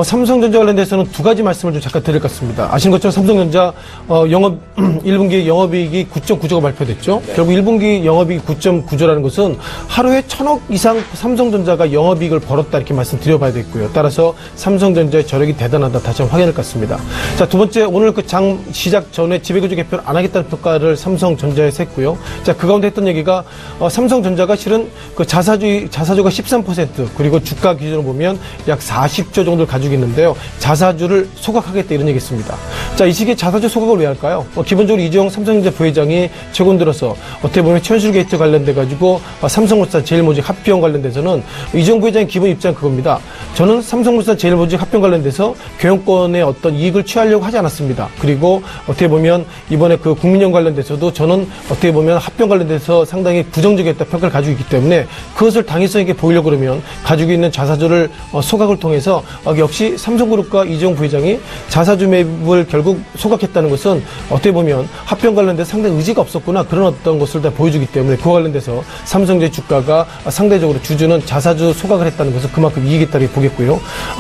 삼성전자 관련돼서는 두 가지 말씀을 좀 잠깐 드릴 것 같습니다. 아시는 것처럼 삼성전자 1분기 영업이익이 9.9조가 발표됐죠. 네. 결국 1분기 영업이익 9.9조라는 것은 하루에 1,000억 이상 삼성전자가 영업이익을 벌었다 이렇게 말씀드려봐야 되겠고요. 따라서 삼성전자의 저력이 대단하다 다시 한번 확인할 것 같습니다. 자, 두 번째 오늘 장 시작 전에 지배구조 개편을 안 하겠다는 평가를 삼성전자에서 했고요. 자, 그 가운데 했던 얘기가 삼성전자가 실은 자사주가 13% 그리고 주가 기준으로 보면 약 40조 정도를 가지고 있는데요. 자사주를 소각하겠다 이런 얘기했습니다. 자, 이 시기에 자사주 소각을 왜 할까요? 기본적으로 이재용 삼성전자 부회장이 최근 들어서 어떻게 보면 최현실 게이트 관련돼 가지고 삼성물산 제일모직 합병 관련돼서는 이재용 부회장의 기본 입장은 그겁니다. 저는 삼성물산 제일모직 합병 관련돼서 경영권의 어떤 이익을 취하려고 하지 않았습니다. 그리고 어떻게 보면 이번에 국민연 관련돼서도 저는 어떻게 보면 합병 관련돼서 상당히 부정적이었다 평가를 가지고 있기 때문에 그것을 당위성 있게 보이려고 그러면 가지고 있는 자사주를 소각을 통해서 역시 삼성그룹과 이재용 부회장이 자사주 매입을 결국 소각했다는 것은 어떻게 보면 합병 관련돼서 상당히 의지가 없었구나 그런 어떤 것을 다 보여주기 때문에 그와 관련돼서 삼성전자 주가가 상대적으로 주주는 자사주 소각을 했다는 것은 그만큼 이익이 있다고 보겠고요.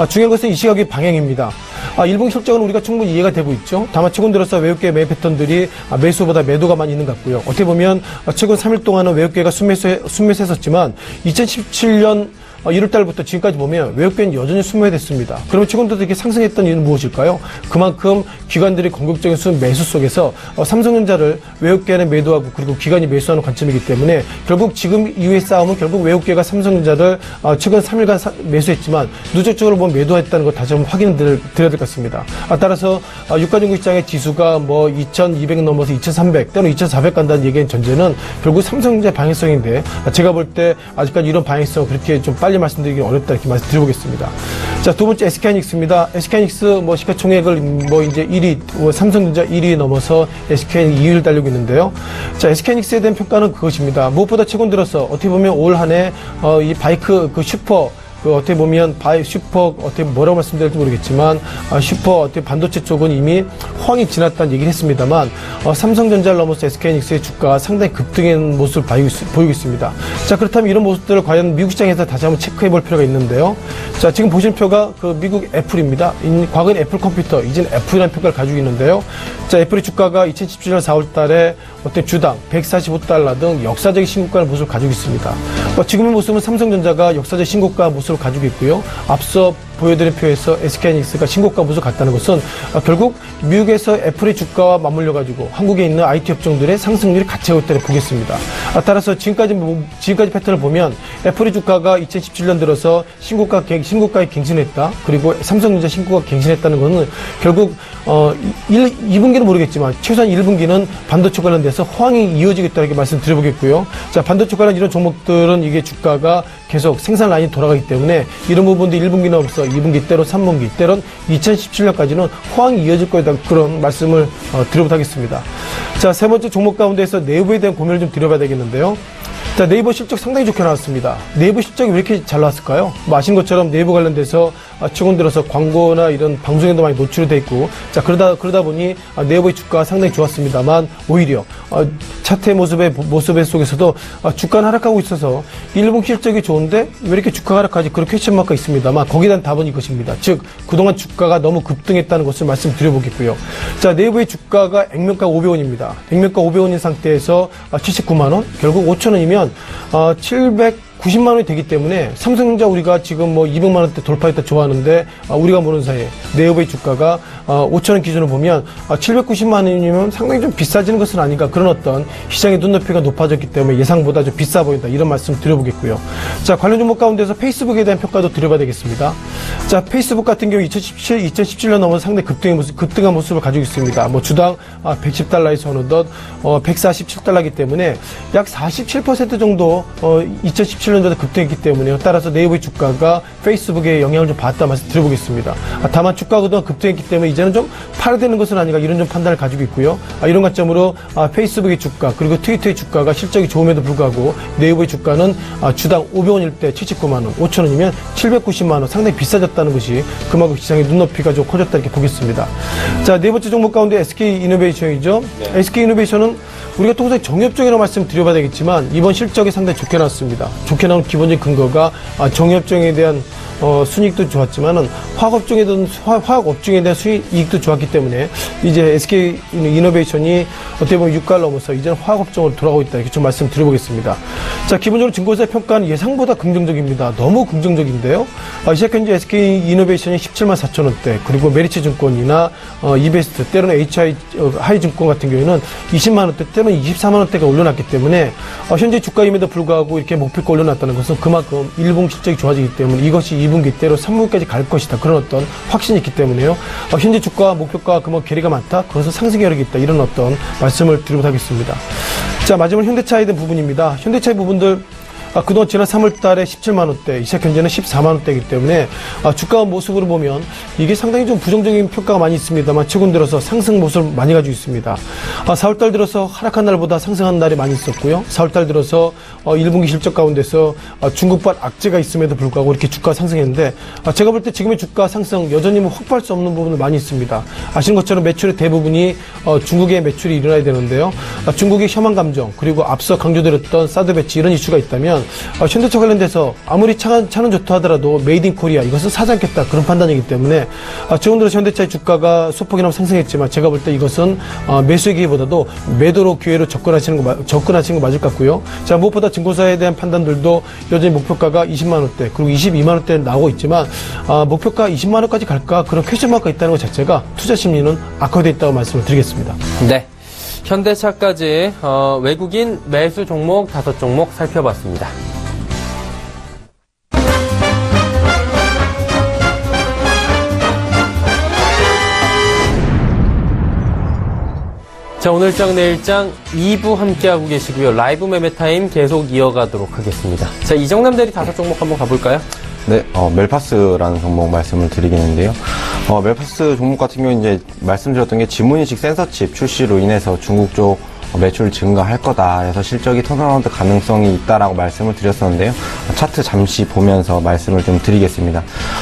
중요한 것은 이 시각의 방향입니다. 1분기 실적은 우리가 충분히 이해가 되고 있죠. 다만 최근 들어서 외국계 매입 패턴들이 매수보다 매도가 많이 있는 것 같고요. 어떻게 보면 최근 3일 동안은 외국계가 순매수했었지만 2017년 1월달부터 지금까지 보면 외국계는 여전히 순매됐습니다. 그러면 최근 들어 이렇게 상승했던 이유는 무엇일까요? 그만큼 기관들이 공격적인 순매수 속에서 삼성전자를 외국계는 매도하고 그리고 기관이 매수하는 관점이기 때문에 결국 지금 이후의 싸움은 결국 외국계가 삼성전자를 최근 3일간 매수했지만 누적적으로 매도했다는 것 다시 한번 확인을 드려야 될 것 같습니다. 따라서 유가증권시장의 지수가 2200 넘어서 2300 또는 2400 간다는 얘기는 전제는 결국 삼성전자 방향성인데 제가 볼 때 아직까지 이런 방향성 그렇게 좀 빨리 말씀드리기 어렵다 이렇게 말씀드려보겠습니다. 자, 두 번째 SK하이닉스입니다. SK하이닉스 뭐 시가총액을 뭐 이제 1위, 삼성전자 1위 넘어서 SK하이닉스 2위를 달리고 있는데요. 자, SK하이닉스에 대한 평가는 그것입니다. 무엇보다 최근 들어서 어떻게 보면 올 한 해 이 바이크 그 슈퍼 어떻게 보면 슈퍼 어떻게 뭐라고 말씀드릴지 모르겠지만 슈퍼 어떻게 반도체 쪽은 이미 호황이 지났다는 얘기를 했습니다만 삼성전자를 넘어서 SK하이닉스의 주가가 상당히 급등한 모습을 보이고 있습니다. 자, 그렇다면 이런 모습들을 과연 미국 시장에서 다시 한번 체크해 볼 필요가 있는데요. 자, 지금 보시는 표가 그 미국 애플입니다. 과거엔 애플 컴퓨터, 이제는 애플이라는 평가를 가지고 있는데요. 자, 애플의 주가가 2017년 4월 달에 어떤 주당 145달러 등 역사적인 신고가의 모습을 가지고 있습니다. 지금의 모습은 삼성전자가 역사적 신고가 모습을 가지고 있고요. 앞서 보여드린 표에서 SK하이닉스가 신고가 모습을 갔다는 것은 결국 미국에서 애플의 주가와 맞물려가지고 한국에 있는 IT 업종들의 상승률이 같이 하고 있다고 보겠습니다. 따라서 지금까지 패턴을 보면 애플의 주가가 2017년 들어서 신고가에 갱신했다. 그리고 삼성전자 신고가 갱신했다는 것은 결국 2분기는 모르겠지만 최소한 1분기는 반도체 관련돼서 호황이 이어지겠다 이렇게 말씀드려보겠고요. 자, 반도체 관련 이런 종목들은 이게 주가가 계속 생산 라인이 돌아가기 때문에 이런 부분도 1분기는 없어 2분기 때로 3분기 때론 2017년까지는 호황이 이어질 거다 그런 말씀을 드려보도록 하겠습니다. 자, 세 번째 종목 가운데서 네이버에 대한 고민을 좀 드려봐야 되겠는데요. 자, 네이버 실적 상당히 좋게 나왔습니다. 네이버 실적이 왜 이렇게 잘 나왔을까요? 뭐 아신 것처럼 네이버 관련돼서 최근 들어서 광고나 이런 방송에도 많이 노출이 돼 있고, 자, 그러다 보니 네이버의 주가가 상당히 좋았습니다만 오히려 차트의 모습의 속에서도 주가는 하락하고 있어서 1분 실적이 좋은데 왜 이렇게 주가가 하락하지? 그런 퀘스천 마크가 있습니다만 거기에 대한 답은 이것입니다. 즉 그동안 주가가 너무 급등했다는 것을 말씀드려보겠고요. 자, 네이버의 주가가 액면가 500원입니다. 액면가 500원인 상태에서 79만 원, 결국 5,000원이면 790만 원이 되기 때문에 삼성전자 우리가 지금 뭐 200만 원대 돌파했다 좋아하는데 우리가 모르는 사이에 네이버의 주가가 5,000원 기준으로 보면 790만 원이면 상당히 좀 비싸지는 것은 아닌가, 그런 어떤 시장의 눈높이가 높아졌기 때문에 예상보다 좀 비싸 보인다, 이런 말씀 드려보겠고요. 자, 관련 종목 가운데서 페이스북에 대한 평가도 드려봐야 되겠습니다. 자, 페이스북 같은 경우 2017년 넘어서 상당히 급등한 모습을 가지고 있습니다. 뭐 주당 110달러에서 어느덧 147달러이기 때문에 약 47% 정도 2017년도에 급등했기 때문에요. 따라서 네이버의 주가가 페이스북에 영향을 좀 받았다 말씀 드려보겠습니다. 다만 주가가 그동안 급등했기 때문에 이제는 좀 팔아야 되는 것은 아닌가, 이런 좀 판단을 가지고 있고요. 이런 관점으로 페이스북의 주가 그리고 트위터의 주가가 실적이 좋음에도 불구하고 네이버의 주가는 주당 500원일 때 79만 원, 5,000원이면 790만 원, 상당히 비싸졌다는 것이 그만큼 시장의 눈높이가 좀 커졌다 이렇게 보겠습니다. 자, 네 번째 종목 가운데 SK이노베이션이죠. 네. SK이노베이션은 우리가 통상 정유업종이라고 말씀드려봐야 되겠지만 이번 실적이 상당히 좋게 나왔습니다. 좋게 나온 기본적인 근거가 정유업종에 대한 순이익도 좋았지만은 화학업종에 대한 이익도 좋았기 때문에 이제 SK 이노베이션이 어떻게 보면 유가를 넘어서 이제는 화학업종으로 돌아가고 있다, 이렇게 좀 말씀드려보겠습니다. 자, 기본적으로 증권사의 평가는 예상보다 긍정적입니다. 너무 긍정적인데요. 시작 현재 SK 이노베이션이 17만 4천 원대, 그리고 메리츠증권이나 이베스트, 때로는 하이증권 같은 경우에는 20만 원대, 때로는 24만 원대가 올려놨기 때문에 현재 주가임에도 불구하고 이렇게 목표가 올려놨다는 것은 그만큼 1분 실적이 좋아지기 때문에 이것이 2분기 때로 3분기까지 갈 것이다, 그런 어떤 확신이 있기 때문에요. 현재 주가와 목표가가 그만 괴리가 많다, 그래서 상승 여력이 있다, 이런 어떤 말씀을 드리도록 하겠습니다. 자, 마지막으로 현대차에 대한 부분입니다. 현대차의 부분들 그동안 지난 3월 달에 17만 원대, 시작 현재는 14만 원대이기 때문에 주가 모습으로 보면 이게 상당히 좀 부정적인 평가가 많이 있습니다만 최근 들어서 상승 모습을 많이 가지고 있습니다. 4월 달 들어서 하락한 날보다 상승한 날이 많이 있었고요. 4월 달 들어서 1분기 실적 가운데서 중국발 악재가 있음에도 불구하고 이렇게 주가가 상승했는데 제가 볼 때 지금의 주가 상승 여전히 확보할 수 없는 부분이 많이 있습니다. 아시는 것처럼 매출의 대부분이 중국의 매출이 일어나야 되는데요. 중국의 혐한 감정, 그리고 앞서 강조드렸던 사드 배치, 이런 이슈가 있다면 현대차 관련돼서 아무리 차는 좋다 하더라도 메이드 인 코리아, 이것은 사지 않겠다, 그런 판단이기 때문에 최근 들어 현대차의 주가가 소폭이나마 상승했지만 제가 볼 때 이것은 매수기보다도 매도로 기회로 접근하시는 거 맞을 것 같고요. 자, 무엇보다 증권사에 대한 판단들도 여전히 목표가가 20만 원대 그리고 22만 원대 나오고 있지만 목표가 20만 원까지 갈까, 그런 퀘스천 마크가 있다는 것 자체가 투자 심리는 악화되어 있다고 말씀을 드리겠습니다. 네. 현대차까지 외국인 매수 종목 5종목 살펴봤습니다. 자, 오늘장 내일장 2부 함께하고 계시고요. 라이브 매매 타임 계속 이어가도록 하겠습니다. 자, 이정남 대리 5종목 한번 가볼까요? 네, 멜파스라는 종목 말씀을 드리겠는데요. 멜파스 종목 같은 경우는 이제 말씀드렸던 게 지문인식 센서칩 출시로 인해서 중국 쪽 매출 증가할 거다. 그래서 실적이 턴어라운드 가능성이 있다라고 말씀을 드렸었는데요. 차트 잠시 보면서 말씀을 좀 드리겠습니다.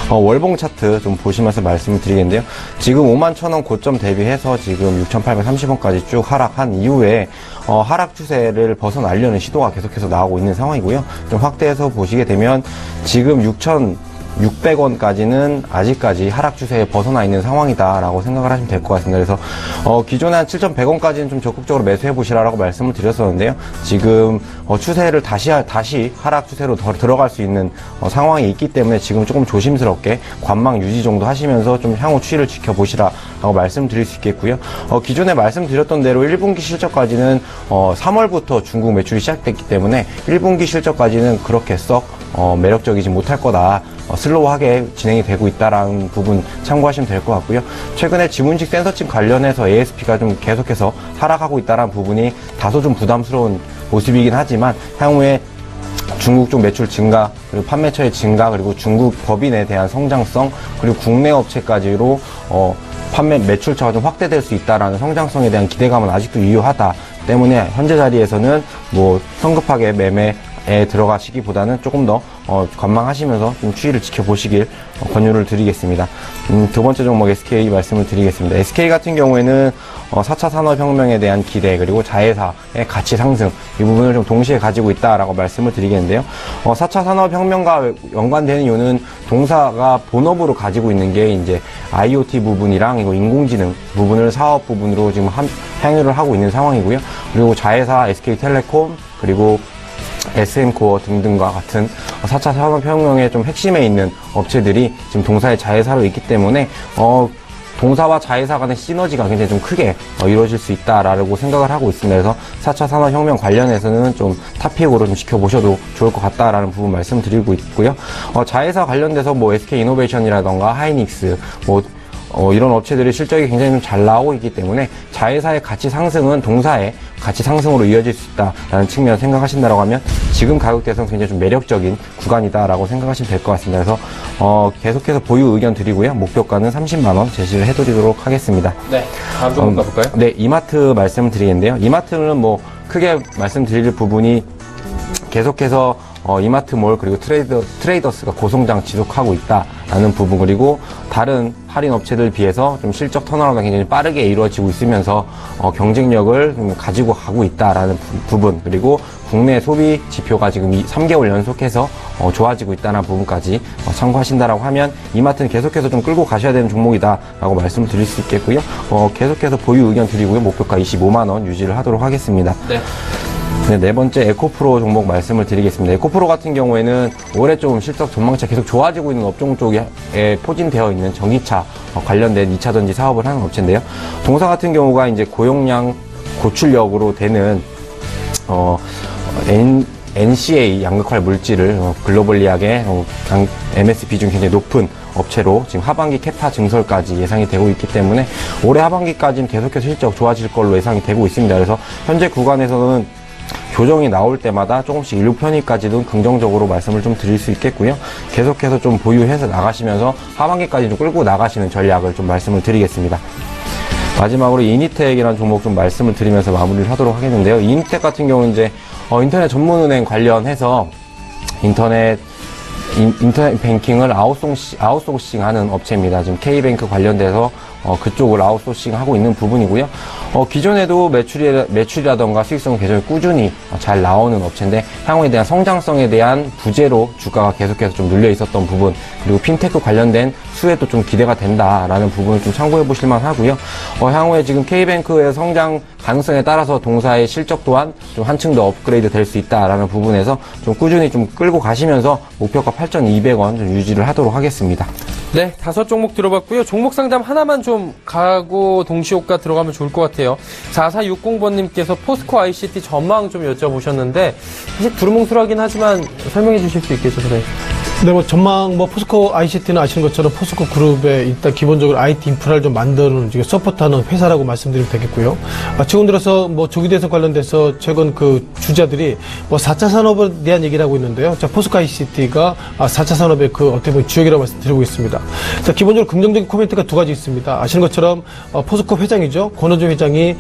월봉 차트 좀 보시면서 말씀을 드리겠는데요. 지금 51,000원 고점 대비해서 지금 6,830원까지 쭉 하락한 이후에 하락 추세를 벗어나려는 시도가 계속해서 나오고 있는 상황이고요. 좀 확대해서 보시게 되면 지금 6,600원까지는 아직까지 하락 추세에 벗어나 있는 상황이다라고 생각을 하시면 될 것 같습니다. 그래서 기존에 한 7,100원까지는 좀 적극적으로 매수해 보시라고 말씀을 드렸었는데요. 지금 추세를 다시 하락 추세로 더 들어갈 수 있는 상황이 있기 때문에 지금 조금 조심스럽게 관망 유지 정도 하시면서 좀 향후 추이를 지켜보시라고 말씀드릴 수 있겠고요. 기존에 말씀드렸던 대로 1분기 실적까지는 3월부터 중국 매출이 시작됐기 때문에 1분기 실적까지는 그렇게 썩 매력적이지 못할 거다. 슬로우하게 진행이 되고 있다라는 부분 참고하시면 될 것 같고요. 최근에 지문식 센서칩 관련해서 ASP가 좀 계속해서 하락하고 있다라는 부분이 다소 좀 부담스러운 모습이긴 하지만 향후에 중국 쪽 매출 증가, 그리고 판매처의 증가, 그리고 중국 법인에 대한 성장성, 그리고 국내 업체까지로 판매 매출처가 좀 확대될 수 있다라는 성장성에 대한 기대감은 아직도 유효하다 때문에 현재 자리에서는 뭐 성급하게 매매에 들어가시기보다는 조금 더 관망하시면서 좀 추이를 지켜보시길 권유를 드리겠습니다. 두 번째 종목 SK 말씀을 드리겠습니다. SK 같은 경우에는 4차 산업혁명에 대한 기대, 그리고 자회사의 가치 상승, 이 부분을 좀 동시에 가지고 있다라고 말씀을 드리겠는데요. 4차 산업혁명과 연관되는 이유는 동사가 본업으로 가지고 있는 게 이제 IoT 부분이랑 이거 인공지능 부분을 사업 부분으로 지금 행위를 하고 있는 상황이고요. 그리고 자회사 SK텔레콤, 그리고 SM코어 등등과 같은 4차 산업혁명의 좀 핵심에 있는 업체들이 지금 동사의 자회사로 있기 때문에 동사와 자회사 간의 시너지가 굉장히 좀 크게 이루어질 수 있다라고 생각을 하고 있습니다. 그래서 4차 산업혁명 관련해서는 좀 탑픽으로 좀 지켜보셔도 좋을 것 같다라는 부분 말씀드리고 있고요. 자회사 관련돼서 뭐 SK이노베이션이라던가 하이닉스, 이런 업체들이 실적이 굉장히 좀 잘 나오고 있기 때문에 자회사의 가치 상승은 동사의 가치 상승으로 이어질 수 있다라는 측면을 생각하신다고 하면 지금 가격대에서는 굉장히 좀 매력적인 구간이다라고 생각하시면 될 것 같습니다. 그래서 계속해서 보유 의견 드리고요. 목표가는 30만원 제시를 해드리도록 하겠습니다. 네, 다음 종목 가볼까요? 네, 이마트 말씀을 드리겠는데요. 이마트는 뭐 크게 말씀드릴 부분이 계속해서 이마트몰 그리고 트레이더스가 고성장 지속하고 있다라는 부분, 그리고 다른 할인 업체들 비해서 좀 실적 턴어라운드가 굉장히 빠르게 이루어지고 있으면서 경쟁력을 좀 가지고 가고 있다라는 부분, 그리고 국내 소비 지표가 지금 3개월 연속해서 좋아지고 있다는 부분까지 참고하신다라고 하면 이마트는 계속해서 좀 끌고 가셔야 되는 종목이다라고 말씀을 드릴 수 있겠고요. 계속해서 보유 의견 드리고요. 목표가 25만원 유지를 하도록 하겠습니다. 네. 네 번째 에코프로 종목 말씀을 드리겠습니다. 에코프로 같은 경우에는 올해 좀 실적 전망치가 계속 좋아지고 있는 업종 쪽에 포진되어 있는 전기차 관련된 2차 전지 사업을 하는 업체인데요. 동사 같은 경우가 이제 고용량 고출력으로 되는 NCA 양극화 물질을 글로벌리하게 MSP 중 굉장히 높은 업체로 지금 하반기 캐파 증설까지 예상이 되고 있기 때문에 올해 하반기까지는 계속해서 실적 좋아질 걸로 예상이 되고 있습니다. 그래서 현재 구간에서는 조정이 나올 때마다 조금씩 일부 편의까지도 긍정적으로 말씀을 좀 드릴 수 있겠고요. 계속해서 좀 보유해서 나가시면서 하반기까지 좀 끌고 나가시는 전략을 좀 말씀을 드리겠습니다. 마지막으로 이니텍이라는 종목 좀 말씀을 드리면서 마무리를 하도록 하겠는데요. 이니텍 같은 경우는 이제 인터넷 전문은행 관련해서 인터넷 뱅킹을 아웃소싱하는 업체입니다. 지금 K뱅크 관련돼서 그쪽을 아웃소싱하고 있는 부분이고요. 기존에도 매출이라던가 수익성은 계속 꾸준히 잘 나오는 업체인데 향후에 대한 성장성에 대한 부재로 주가가 계속해서 좀 눌려 있었던 부분, 그리고 핀테크 관련된 수혜도 좀 기대가 된다라는 부분을 좀 참고해 보실 만 하고요. 향후에 지금 K뱅크의 성장 가능성에 따라서 동사의 실적 또한 좀 한층 더 업그레이드 될 수 있다라는 부분에서 좀 꾸준히 좀 끌고 가시면서 목표가 8,200원 좀 유지를 하도록 하겠습니다. 네, 5종목 들어봤고요. 종목 상담 하나만 좀 가고 동시효과 들어가면 좋을 것 같아요. 4460번님께서 포스코 ICT 전망 좀 여쭤보셨는데 사실 두루뭉술하긴 하지만 설명해 주실 수 있겠죠, 선생님? 네, 전망, 포스코 ICT는 아시는 것처럼 포스코 그룹에 일단 기본적으로 IT 인프라를 좀 만드는, 서포트하는 회사라고 말씀드리면 되겠고요. 최근 들어서 조기대선 관련돼서 최근 그 주자들이 4차 산업에 대한 얘기를 하고 있는데요. 자, 포스코 ICT가 4차 산업의 그 어떻게 보면 주역이라고 말씀드리고 있습니다. 자, 기본적으로 긍정적인 코멘트가 두 가지 있습니다. 아시는 것처럼 포스코 회장이죠. 권호준 회장이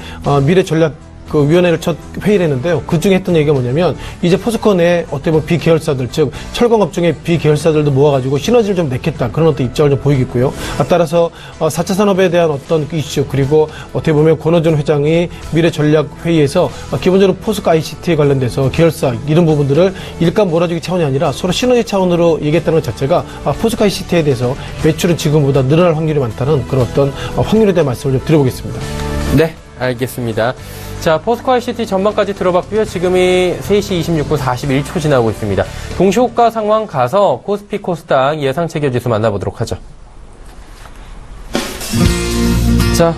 미래 전략 그 위원회를 첫 회의를 했는데요. 그 중에 했던 얘기가 뭐냐면 이제 포스코 내 어떻게 보면 비계열사들, 즉 철강업종의 비계열사들도 모아가지고 시너지를 좀 내겠다, 그런 어떤 입장을 좀 보이겠고요. 따라서 4차 산업에 대한 어떤 이슈, 그리고 어떻게 보면 권호준 회장이 미래 전략 회의에서 기본적으로 포스코 ICT에 관련돼서 계열사 이런 부분들을 일감 몰아주기 차원이 아니라 서로 시너지 차원으로 얘기했다는 것 자체가 포스코 ICT에 대해서 매출은 지금보다 늘어날 확률이 많다는 그런 어떤 확률에 대한 말씀을 좀 드려보겠습니다. 네, 알겠습니다. 자, 포스코 ICT 전망까지 들어봤고요. 지금이 3시 26분 41초 지나고 있습니다. 동시호가 상황 가서 코스피 코스닥 예상 체결지수 만나보도록 하죠. 자,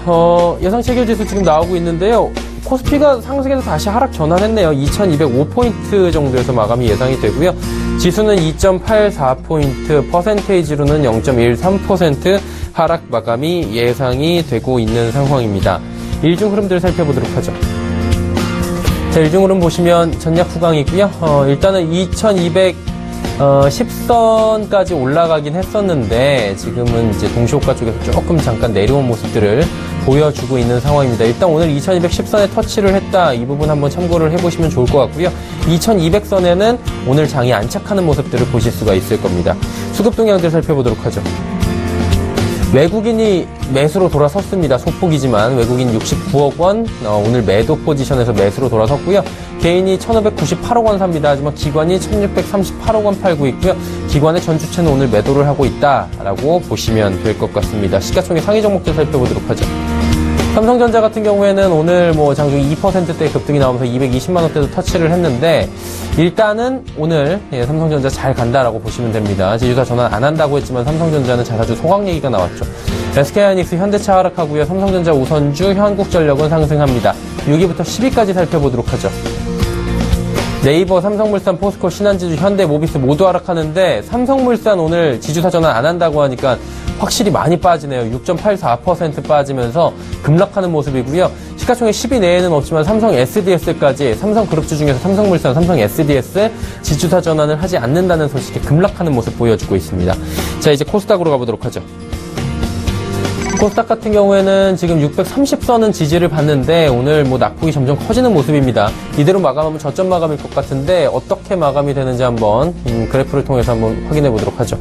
예상 체결지수 지금 나오고 있는데요. 코스피가 상승해서 다시 하락 전환했네요. 2205포인트 정도에서 마감이 예상이 되고요. 지수는 2.84포인트, 퍼센테이지로는 0.13% 하락 마감이 예상이 되고 있는 상황입니다. 일중 흐름들을 살펴보도록 하죠. 자, 일중 흐름 보시면 전략 후강이고요. 일단은 2210선까지 올라가긴 했었는데 지금은 이제 동시호가 쪽에서 조금 잠깐 내려온 모습들을 보여주고 있는 상황입니다. 일단 오늘 2210선에 터치를 했다. 이 부분 한번 참고를 해보시면 좋을 것 같고요. 2200선에는 오늘 장이 안착하는 모습들을 보실 수가 있을 겁니다. 수급 동향들 살펴보도록 하죠. 외국인이 매수로 돌아섰습니다. 소폭이지만 외국인 69억 원, 오늘 매도 포지션에서 매수로 돌아섰고요. 개인이 1598억 원 삽니다. 하지만 기관이 1638억 원 팔고 있고요. 기관의 전주체는 오늘 매도를 하고 있다라고 보시면 될 것 같습니다. 시가총액 상위 종목들 살펴보도록 하죠. 삼성전자 같은 경우에는 오늘 장중에 2%대 급등이 나오면서 220만 원대도 터치를 했는데 일단은 오늘 삼성전자 잘 간다라고 보시면 됩니다. 지주사 전환 안 한다고 했지만 삼성전자는 자사주 소강 얘기가 나왔죠. SK하이닉스, 현대차 하락하고요. 삼성전자, 우선주, 한국전력은 상승합니다. 6위부터 10위까지 살펴보도록 하죠. 네이버, 삼성물산, 포스코, 신한지주, 현대, 모비스 모두 하락하는데 삼성물산 오늘 지주사 전환 안 한다고 하니까 확실히 많이 빠지네요. 6.84% 빠지면서 급락하는 모습이고요. 시가총액 10위 내에는 없지만 삼성 SDS까지 삼성그룹주 중에서 삼성물산, 삼성 SDS 지주사 전환을 하지 않는다는 소식에 급락하는 모습 보여주고 있습니다. 자, 이제 코스닥으로 가보도록 하죠. 코스닥 같은 경우에는 지금 630선은 지지를 받는데 오늘 낙폭이 점점 커지는 모습입니다. 이대로 마감하면 저점 마감일 것 같은데 어떻게 마감이 되는지 한번 그래프를 통해서 한번 확인해 보도록 하죠.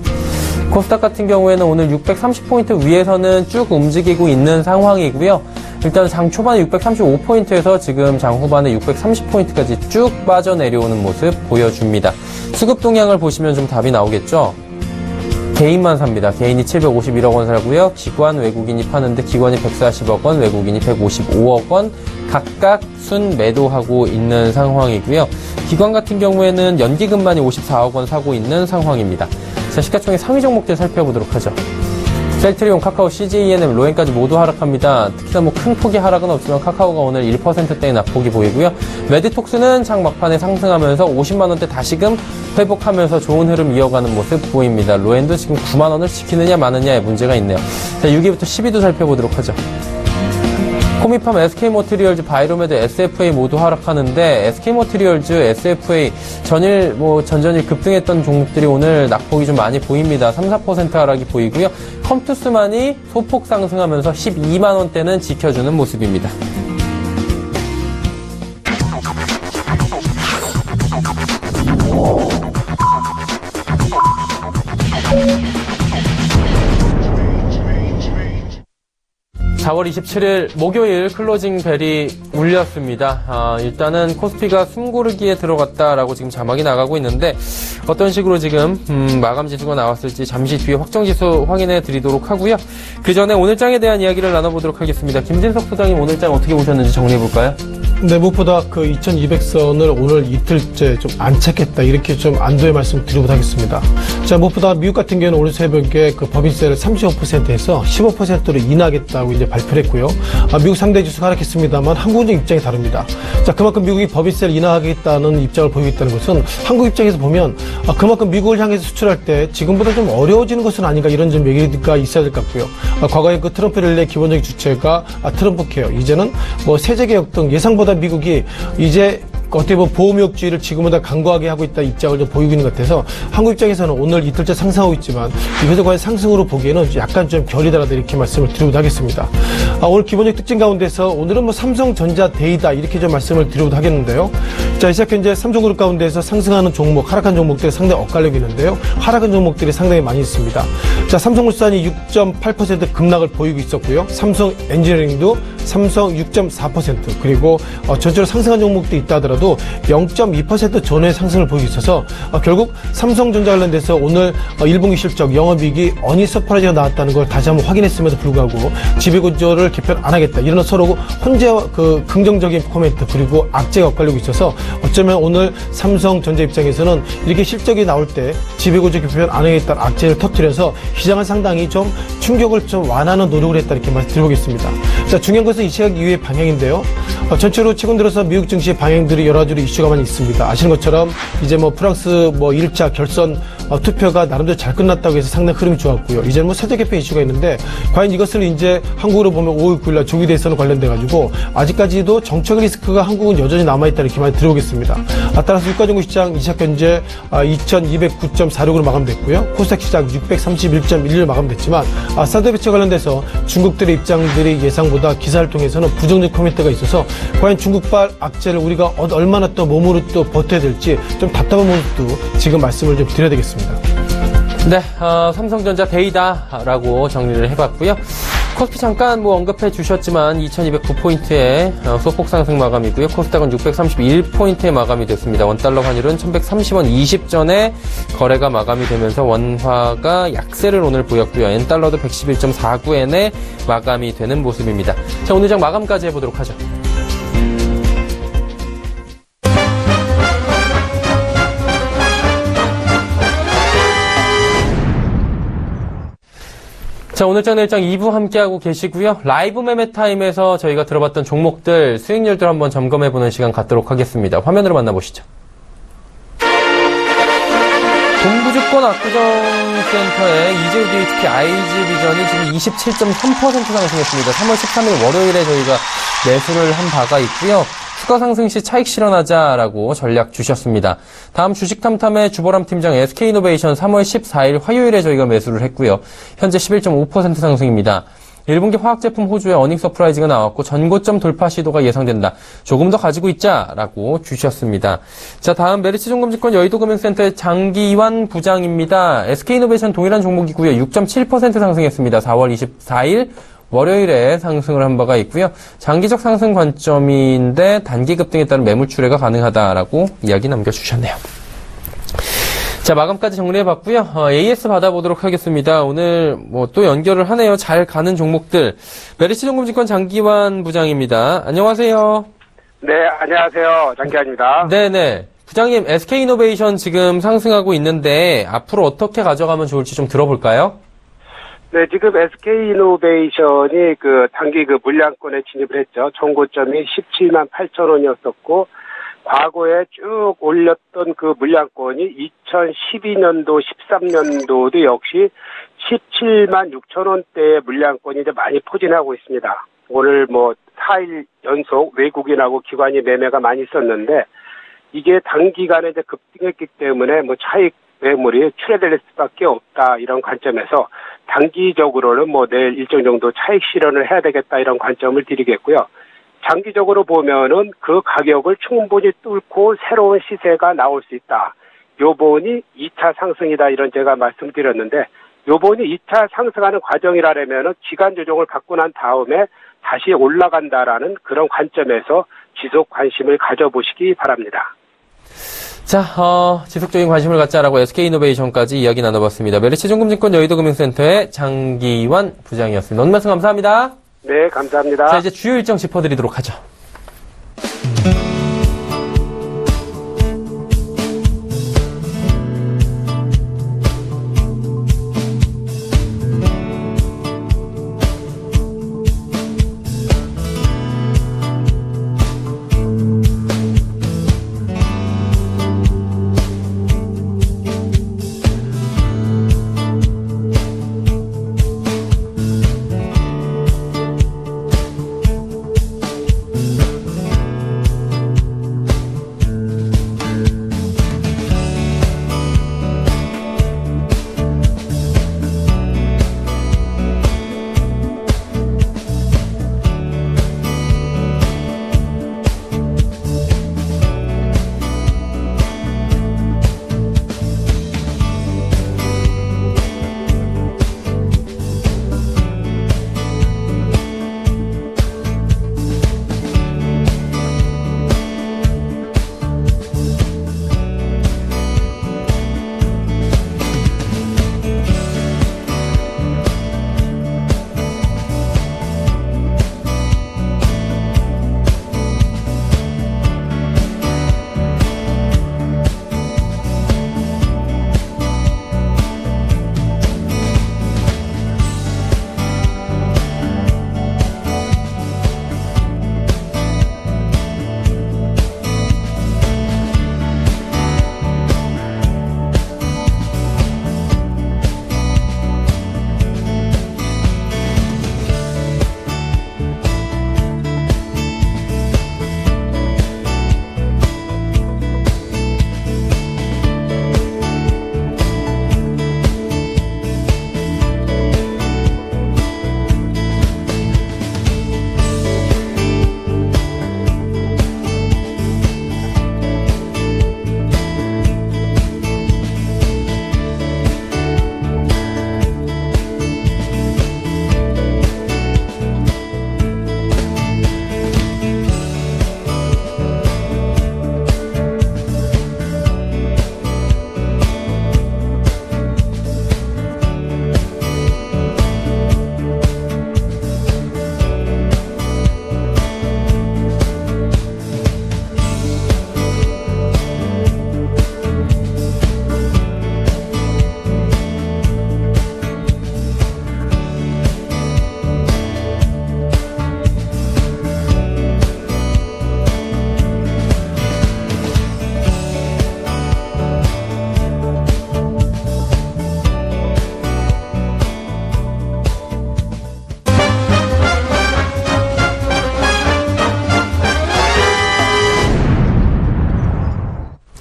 코스닥 같은 경우에는 오늘 630포인트 위에서는 쭉 움직이고 있는 상황이고요. 일단 장 초반에 635포인트에서 지금 장 후반에 630포인트까지 쭉 빠져내려오는 모습 보여줍니다. 수급 동향을 보시면 좀 답이 나오겠죠. 개인만 삽니다. 개인이 751억 원 살고요. 기관, 외국인이 파는데 기관이 140억 원, 외국인이 155억 원 각각 순 매도하고 있는 상황이고요. 기관 같은 경우에는 연기금만이 54억 원 사고 있는 상황입니다. 자, 시가총액 상위 종목들 살펴보도록 하죠. 셀트리온, 카카오, CJENM, 로엔까지 모두 하락합니다. 특히나 큰 폭의 하락은 없지만 카카오가 오늘 1%대의 낙폭이 보이고요. 메디톡스는 장 막판에 상승하면서 50만원대 다시금 회복하면서 좋은 흐름 이어가는 모습 보입니다. 로엔도 지금 9만원을 지키느냐 마느냐의 문제가 있네요. 자, 6위부터 10위도 살펴보도록 하죠. 코미팜, SK모티리얼즈, 바이로메드, SFA 모두 하락하는데 SK모티리얼즈, SFA 전전일 급등했던 종목들이 오늘 낙폭이 좀 많이 보입니다. 3-4% 하락이 보이고요. 컴투스만이 소폭 상승하면서 12만 원대는 지켜주는 모습입니다. (4월 27일) 목요일 클로징 벨이 울렸습니다. 일단은 코스피가 숨고르기에 들어갔다라고 지금 자막이 나가고 있는데 어떤 식으로 지금 마감 지수가 나왔을지 잠시 뒤에 확정 지수 확인해 드리도록 하고요. 그 전에 오늘장에 대한 이야기를 나눠보도록 하겠습니다. 김진석 소장님 오늘장 어떻게 보셨는지 정리해 볼까요? 네, 무엇보다 그 2200선을 오늘 이틀째 좀 안 찾겠다, 이렇게 좀 안도의 말씀 드리도록 하겠습니다. 자, 무엇보다 미국 같은 경우는 오늘 새벽에 그 법인세를 35%에서 15%로 인하하겠다고 이제 발표를 했고요. 미국 상대 지수가 하락했습니다만 한국은 입장이 다릅니다. 자, 그만큼 미국이 법인세를 인하하겠다는 입장을 보이고 있다는 것은 한국 입장에서 보면 그만큼 미국을 향해서 수출할 때 지금보다 좀 어려워지는 것은 아닌가, 이런 좀 얘기가 있어야 될 것 같고요. 과거에 그 트럼프 랠리의 기본적인 주체가 트럼프 케어, 이제는 뭐 세제개혁 등 예상보다 미국이 이제 어떻게 보면 보호무역주의를 지금보다 강구하게 하고 있다 입장을 좀 보이고 있는 것 같아서 한국 입장에서는 오늘 이틀째 상승하고 있지만 이것을 과연 상승으로 보기에는 약간 좀 결이 다르다, 이렇게 말씀을 드리고도 하겠습니다. 오늘 기본적 특징 가운데서 오늘은 뭐 삼성전자 데이다, 이렇게 좀 말씀을 드리고도 하겠는데요. 자, 이 시각 현재 삼성그룹 가운데서 상승하는 종목, 하락한 종목들이 상당히 엇갈리고 있는데요. 하락한 종목들이 상당히 많이 있습니다. 자, 삼성물산이 6.8% 급락을 보이고 있었고요. 삼성 엔지니어링도 삼성 6.4%, 그리고 전체로 상승한 종목도 있다 하더라도 0.2% 전후의 상승을 보이고 있어서 결국 삼성전자 관련돼서 오늘 1분기 실적 영업이익이 어니 서프라이즈가 나왔다는 걸 다시 한번 확인했음에도 불구하고 지배구조를 개편 안 하겠다, 이런 서로 혼자 그 긍정적인 코멘트 그리고 악재가 엇갈리고 있어서 어쩌면 오늘 삼성전자 입장에서는 이렇게 실적이 나올 때 지배구조 개편 안 하겠다는 악재를 터뜨려서 시장은 상당히 좀 충격을 좀 완화하는 노력을 했다, 이렇게 말씀드리겠습니다. 자, 중요한 것은 이 시각 이후의 방향인데요. 전체로 최근 들어서 미국 증시 방향들이 여러 가지로 이슈가 많이 있습니다. 아시는 것처럼 이제 뭐 프랑스 뭐 1차 결선 투표가 나름대로 잘 끝났다고 해서 상당히 흐름이 좋았고요. 이제는 뭐 세제 개편 이슈가 있는데 과연 이것을 이제 한국으로 보면 5월 9일날 조기 대선을 관련돼 가지고 아직까지도 정책 리스크가 한국은 여전히 남아있다, 이렇게 많이 들어오겠습니다. 따라서 유가정부 시장 이 시각 현재 2209.46으로 마감됐고요. 코스닥 시장 631.11로 마감됐지만 사드 배치 관련돼서 중국들의 입장들이 예상보다 기사를 통해서는 부정적 코멘트가 있어서 과연 중국발 악재를 우리가 얼마나 또 몸으로 또 버텨야 될지 좀 답답한 모습도 지금 말씀을 좀 드려야 되겠습니다. 네, 삼성전자 데이다라고 정리를 해봤고요. 코스피 잠깐 뭐 언급해 주셨지만 2209포인트의 소폭 상승 마감이고요. 코스닥은 631포인트의 마감이 됐습니다. 원달러 환율은 1130원 20전에 거래가 마감이 되면서 원화가 약세를 오늘 보였고요. 엔달러도 111.49엔에 마감이 되는 모습입니다. 자, 오늘 장 마감까지 해보도록 하죠. 자, 오늘장 내일장 2부 함께하고 계시고요. 라이브 매매 타임에서 저희가 들어봤던 종목들 수익률들 한번 점검해보는 시간 갖도록 하겠습니다. 화면으로 만나보시죠. 동부주권 압구정센터의 이재우디 특히 IG비전이 지금 27.3% 상승했습니다. 3월 13일 월요일에 저희가 매수를 한 바가 있고요. 추가 상승 시 차익 실현하자라고 전략 주셨습니다. 다음 주식탐탐의 주보람 팀장 SK이노베이션 3월 14일 화요일에 저희가 매수를 했고요. 현재 11.5% 상승입니다. 1분기 화학제품 호주의 어닝 서프라이즈가 나왔고 전고점 돌파 시도가 예상된다. 조금 더 가지고 있자라고 주셨습니다. 자, 다음 메리츠증권증권 여의도금융센터의 장기환 부장입니다. SK이노베이션 동일한 종목이고요. 6.7% 상승했습니다. 4월 24일 월요일에 상승을 한 바가 있고요. 장기적 상승 관점인데 단기 급등에 따른 매물 출회가 가능하다라고 이야기 남겨주셨네요. 자, 마감까지 정리해봤고요. AS 받아보도록 하겠습니다. 오늘 뭐 또 연결을 하네요. 잘 가는 종목들. 메리츠증권증권 장기환 부장입니다. 안녕하세요. 네, 안녕하세요. 장기환입니다. 네네. 부장님, SK이노베이션 지금 상승하고 있는데 앞으로 어떻게 가져가면 좋을지 좀 들어볼까요? 네, 지금 SK이노베이션이 단기 물량권에 진입을 했죠. 총고점이 17만 8천 원이었었고, 과거에 쭉 올렸던 그 물량권이 2012년도, 13년도도 역시 17만 6천 원대의 물량권이 이제 많이 포진하고 있습니다. 오늘 4일 연속 외국인하고 기관이 매매가 많이 있었는데, 이게 단기간에 이제 급등했기 때문에 차익 매물이 출회될 수밖에 없다, 이런 관점에서 단기적으로는 내일 일정 정도 차익 실현을 해야 되겠다, 이런 관점을 드리겠고요. 장기적으로 보면은 그 가격을 충분히 뚫고 새로운 시세가 나올 수 있다. 요번이 2차 상승이다, 이런 제가 말씀드렸는데, 요번이 2차 상승하는 과정이라면은 기간 조정을 받고 난 다음에 다시 올라간다라는 그런 관점에서 지속 관심을 가져보시기 바랍니다. 자, 지속적인 관심을 갖자라고 SK이노베이션까지 이야기 나눠봤습니다. 메리츠증권증권 여의도금융센터의 장기환 부장이었습니다. 오늘 말씀 감사합니다. 네, 감사합니다. 자, 이제 주요 일정 짚어드리도록 하죠.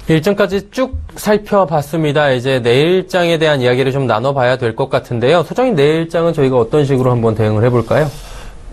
일정까지 쭉 살펴봤습니다. 이제 내일장에 대한 이야기를 좀 나눠봐야 될 것 같은데요. 소장님, 내일장은 저희가 어떤 식으로 한번 대응을 해볼까요?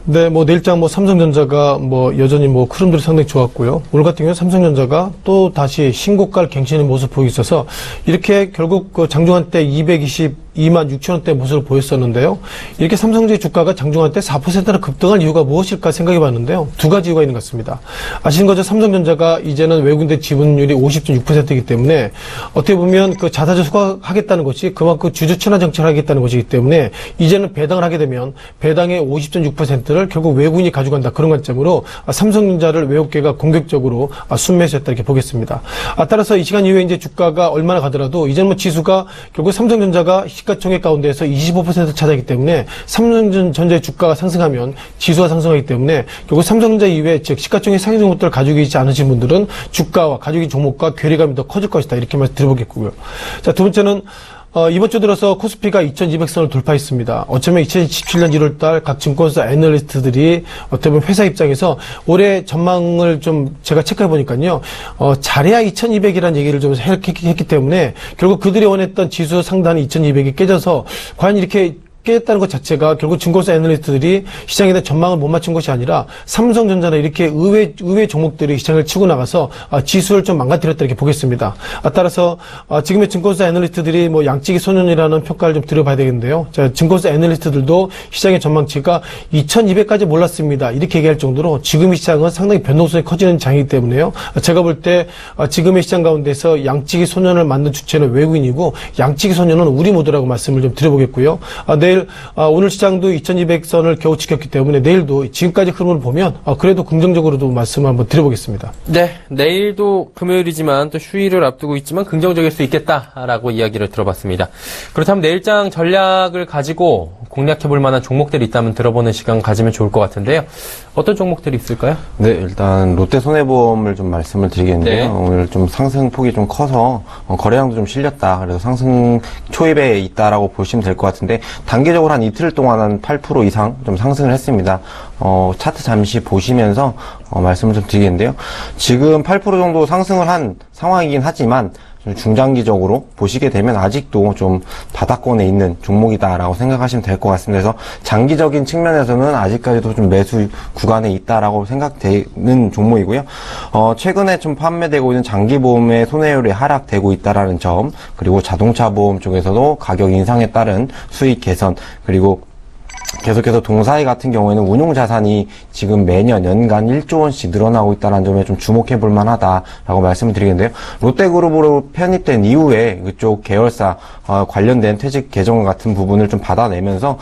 네, 내일장 삼성전자가 여전히 흐름들이 상당히 좋았고요. 오늘 같은 경우는 삼성전자가 또 다시 신고가를 갱신하는 모습을 보이고 있어서 이렇게 결국 장중한 때 222만 6천 원대 모습을 보였었는데요. 이렇게 삼성전자 주가가 장중한 때 4%나 급등할 이유가 무엇일까 생각해 봤는데요. 두 가지 이유가 있는 것 같습니다. 아시는 것처럼 삼성전자가 이제는 외국인들 지분율이 50.6%이기 때문에 어떻게 보면 자사주 소각하겠다는 것이 그만큼 주주 친화 정책을 하겠다는 것이기 때문에 이제는 배당을 하게 되면 배당의 50.6%를 결국 외국인이 가져간다. 그런 관점으로 삼성전자를 외국계가 공격적으로 순매수했다 이렇게 보겠습니다. 따라서 이 시간 이후에 이제 주가가 얼마나 가더라도 이제는 지수가 결국 삼성전자가 시가총액 가운데서 25% 차지하기 때문에 삼성전자의 주가가 상승하면 지수가 상승하기 때문에 결국 삼성전자 이외에 즉 시가총액 상위 종목들을 가지고 있지 않으신 분들은 주가와 가지고 있는 종목과 괴리감이 더 커질 것이다. 이렇게 말씀드려보겠고요. 자, 두 번째는 이번 주 들어서 코스피가 2200선을 돌파했습니다. 어쩌면 2017년 1월달 각 증권사 애널리스트들이 어떻게 보면 회사 입장에서 올해 전망을 좀 제가 체크해 보니까요, 잘해야 2200이라는 얘기를 좀 했기 때문에 결국 그들이 원했던 지수 상단이 2200이 깨져서 과연 이렇게 깨졌다는 것 자체가 결국 증권사 애널리스트들이 시장에 대한 전망을 못 맞춘 것이 아니라 삼성전자나 이렇게 의외 종목들이 시장을 치고 나가서 지수를 좀 망가뜨렸다 이렇게 보겠습니다. 따라서 지금의 증권사 애널리스트들이 양치기 소년이라는 평가를 좀 드려봐야 되겠는데요. 자, 증권사 애널리스트들도 시장의 전망치가 2200까지 몰랐습니다. 이렇게 얘기할 정도로 지금의 시장은 상당히 변동성이 커지는 장이기 때문에요. 제가 볼 때 지금의 시장 가운데서 양치기 소년을 만든 주체는 외국인이고 양치기 소년은 우리 모두라고 말씀을 좀 드려보겠고요. 내일 내일 오늘 시장도 2200선을 겨우 지켰기 때문에 내일도 지금까지 흐름을 보면 그래도 긍정적으로도 말씀을 한번 드려보겠습니다. 네, 내일도 금요일이지만 또 휴일을 앞두고 있지만 긍정적일 수 있겠다라고 이야기를 들어봤습니다. 그렇다면 내일장 전략을 가지고 공략해볼 만한 종목들이 있다면 들어보는 시간 가지면 좋을 것 같은데요. 어떤 종목들이 있을까요? 네, 일단 롯데손해보험을 좀 말씀을 드리겠는데요. 네. 오늘 좀 상승폭이 좀 커서 거래량도 좀 실렸다. 그래서 상승 초입에 있다라고 보시면 될 것 같은데 단기적으로 한 이틀 동안 한 8% 이상 좀 상승을 했습니다. 차트 잠시 보시면서 말씀을 좀 드리겠는데요. 지금 8% 정도 상승을 한 상황이긴 하지만 중장기적으로 보시게 되면 아직도 좀 바닥권에 있는 종목이다라고 생각하시면 될 것 같습니다. 그래서 장기적인 측면에서는 아직까지도 좀 매수 구간에 있다라고 생각되는 종목이고요. 최근에 좀 판매되고 있는 장기보험의 손해율이 하락되고 있다라는 점, 그리고 자동차 보험 쪽에서도 가격 인상에 따른 수익 개선, 그리고 계속해서 동사이 같은 경우에는 운용 자산이 지금 매년 연간 1조 원씩 늘어나고 있다는 점에 좀 주목해 볼 만하다라고 말씀을 드리겠는데요. 롯데그룹으로 편입된 이후에 그쪽 계열사 관련된 퇴직 계정 같은 부분을 좀 받아내면서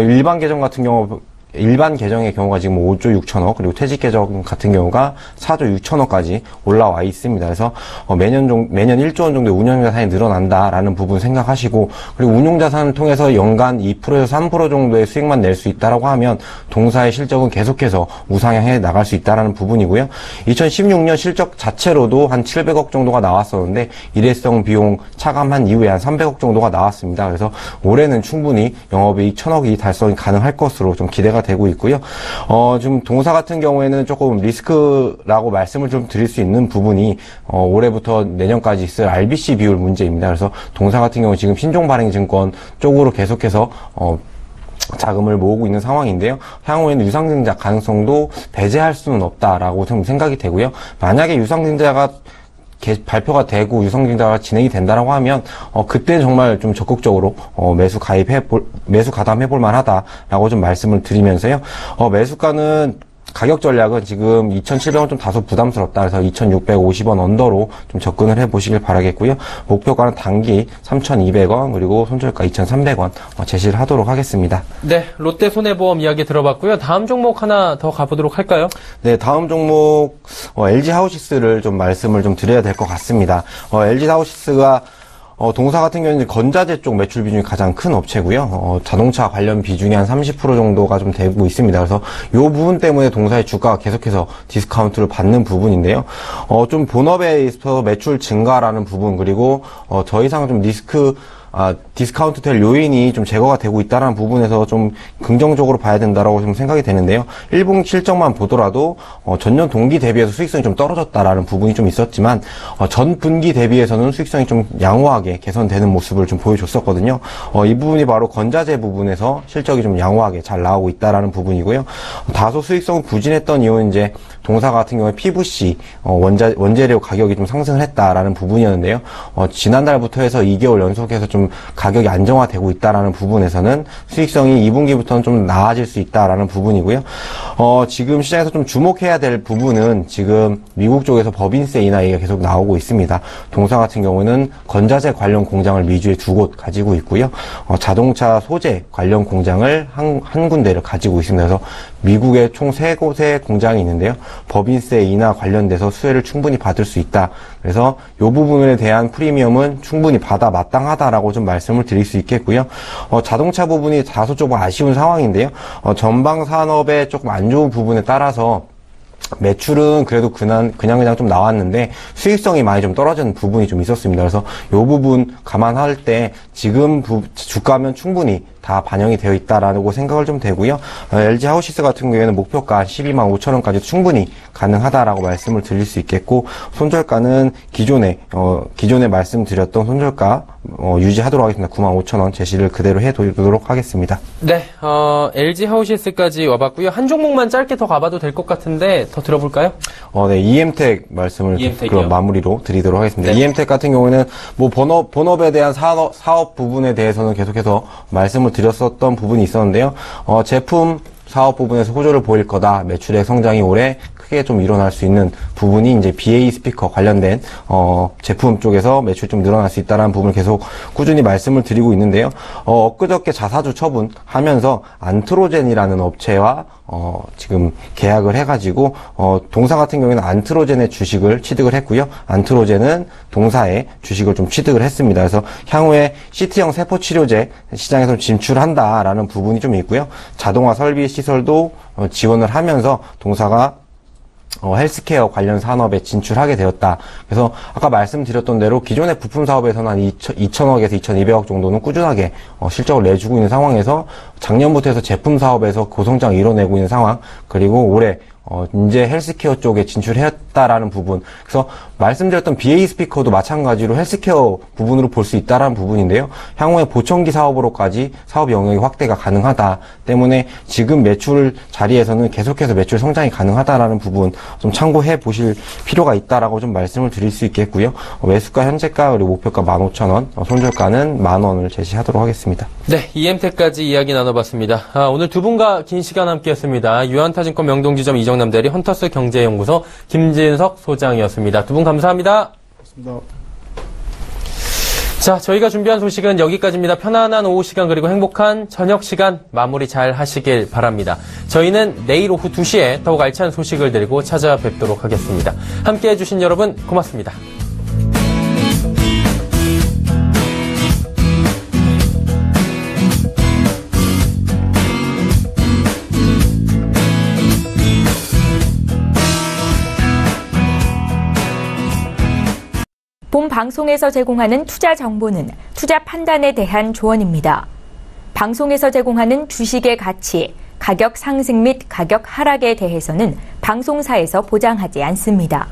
일반 계정 같은 경우 일반 계정의 경우가 지금 5조 6천억, 그리고 퇴직 계정 같은 경우가 4조 6천억까지 올라와 있습니다. 그래서 매년 1조 원 정도의 운용자산이 늘어난다라는 부분 생각하시고, 그리고 운용자산을 통해서 연간 2%에서 3% 정도의 수익만 낼 수 있다라고 하면 동사의 실적은 계속해서 우상향해 나갈 수 있다라는 부분이고요. 2016년 실적 자체로도 한 700억 정도가 나왔었는데 일회성 비용 차감한 이후에 한 300억 정도가 나왔습니다. 그래서 올해는 충분히 영업이익 1000억이 달성이 가능할 것으로 좀 기대가 되고 있고요. 지금 동사 같은 경우에는 조금 리스크라고 말씀을 좀 드릴 수 있는 부분이 올해부터 내년까지 있을 RBC 비율 문제입니다. 그래서 동사 같은 경우 지금 신종발행증권 쪽으로 계속해서 자금을 모으고 있는 상황인데요. 향후에는 유상증자 가능성도 배제할 수는 없다라고 좀 생각이 되고요. 만약에 유상증자가 발표가 되고 유상증자가 진행이 된다라고 하면 그때 정말 좀 적극적으로 매수 가담해볼 만하다라고 좀 말씀을 드리면서요. 매수가는 가격 전략은 지금 2,700원 좀 다소 부담스럽다. 그래서 2,650원 언더로 좀 접근을 해보시길 바라겠고요. 목표가는 단기 3,200원, 그리고 손절가 2,300원 제시를 하도록 하겠습니다. 네, 롯데손해보험 이야기 들어봤고요. 다음 종목 하나 더 가보도록 할까요? 네, 다음 종목 LG하우시스를 좀 말씀을 좀 드려야 될 것 같습니다. LG하우시스가 동사 같은 경우는 건자재 쪽 매출 비중이 가장 큰 업체고요. 자동차 관련 비중이 한 30% 정도가 좀 되고 있습니다. 그래서 이 부분 때문에 동사의 주가가 계속해서 디스카운트를 받는 부분인데요. 좀 본업에 있어서 매출 증가라는 부분, 그리고 더 이상 좀 디스카운트 될 요인이 좀 제거가 되고 있다는 부분에서 좀 긍정적으로 봐야 된다라고 좀 생각이 되는데요. 1분기 실적만 보더라도 전년 동기 대비해서 수익성이 좀 떨어졌다라는 부분이 좀 있었지만 전 분기 대비해서는 수익성이 좀 양호하게 개선되는 모습을 좀 보여줬었거든요. 이 부분이 바로 건자재 부분에서 실적이 좀 양호하게 잘 나오고 있다라는 부분이고요. 다소 수익성이 부진했던 이유는 이제 동사 같은 경우에 PVC 원재료 가격이 좀 상승을 했다라는 부분이었는데요. 지난달부터 해서 2개월 연속해서 좀 가격이 안정화되고 있다라는 부분에서는 수익성이 2분기부터는 좀 나아질 수 있다라는 부분이고요. 지금 시장에서 좀 주목해야 될 부분은 지금 미국 쪽에서 법인세 인하가 계속 나오고 있습니다. 동사 같은 경우는 건자재 관련 공장을 미주에 2곳 가지고 있고요. 자동차 소재 관련 공장을 한 군데를 가지고 있습니다. 그래서 미국에 총 3곳의 공장이 있는데요. 법인세 인하 관련돼서 수혜를 충분히 받을 수 있다. 그래서 이 부분에 대한 프리미엄은 충분히 받아 마땅하다라고 좀 말씀을 드릴 수 있겠고요. 자동차 부분이 다소 조금 아쉬운 상황인데요. 전방 산업의 조금 안 좋은 부분에 따라서 매출은 그래도 그냥 좀 나왔는데 수익성이 많이 좀 떨어지는 부분이 좀 있었습니다. 그래서 이 부분 감안할 때 지금 주가면 충분히 다 반영이 되어 있다라고 생각을 좀 되고요. LG 하우시스 같은 경우에는 목표가 12만 5천 원까지 충분히 가능하다라고 말씀을 드릴 수 있겠고, 손절가는 기존에 말씀드렸던 손절가 유지하도록 하겠습니다. 9만 5천 원 제시를 그대로 해두도록 하겠습니다. 네, LG 하우시스까지 와봤고요. 한 종목만 짧게 더 가봐도 될 것 같은데 더 들어볼까요? 네, EM텍 말씀을 그럼 마무리로 드리도록 하겠습니다. 네. EM텍 같은 경우에는 뭐 본업에 대한 사업 부분에 대해서는 계속해서 말씀을 드렸었던 부분이 있었는데요. 제품 사업 부분에서 호조를 보일 거다. 매출의 성장이 올해 크게 좀 일어날 수 있는 부분이 이제 BA 스피커 관련된 제품 쪽에서 매출이 좀 늘어날 수 있다는 부분을 계속 꾸준히 말씀을 드리고 있는데요. 엊그저께 자사주 처분하면서 안트로젠이라는 업체와 지금 계약을 해가지고 동사 같은 경우에는 안트로젠의 주식을 취득을 했고요. 안트로젠은 동사의 주식을 좀 취득을 했습니다. 그래서 향후에 CT형 세포 치료제 시장에서 진출한다라는 부분이 좀 있고요. 자동화 설비 시설도 지원을 하면서 동사가 헬스케어 관련 산업에 진출하게 되었다. 그래서 아까 말씀드렸던 대로 기존의 부품 사업에서는 한 2천억에서 2,200억 정도는 꾸준하게 실적을 내주고 있는 상황에서 작년부터 해서 제품 사업에서 고성장을 이뤄내고 있는 상황, 그리고 올해 이제 헬스케어 쪽에 진출했다라는 부분. 그래서 말씀드렸던 BA 스피커도 마찬가지로 헬스케어 부분으로 볼 수 있다라는 부분인데요. 향후에 보청기 사업으로까지 사업 영역이 확대가 가능하다 때문에 지금 매출 자리에서는 계속해서 매출 성장이 가능하다라는 부분 좀 참고해 보실 필요가 있다라고 좀 말씀을 드릴 수 있겠고요. 매수가 현재가 그리고 목표가 15,000원, 손절가는 10,000원을 제시하도록 하겠습니다. 네, EM택까지 이야기 나눠봤습니다. 오늘 두 분과 긴 시간 함께했습니다. 유한타증권 명동지점 이정남 대리, 헌터스 경제연구소 김진석 소장이었습니다. 두 분 감사합니다. 고맙습니다. 자, 저희가 준비한 소식은 여기까지입니다. 편안한 오후 시간 그리고 행복한 저녁 시간 마무리 잘 하시길 바랍니다. 저희는 내일 오후 2시에 더욱 알찬 소식을 드리고 찾아뵙도록 하겠습니다. 함께해 주신 여러분 고맙습니다. 본 방송에서 제공하는 투자 정보는 투자 판단에 대한 조언입니다. 방송에서 제공하는 주식의 가치, 가격 상승 및 가격 하락에 대해서는 방송사에서 보장하지 않습니다.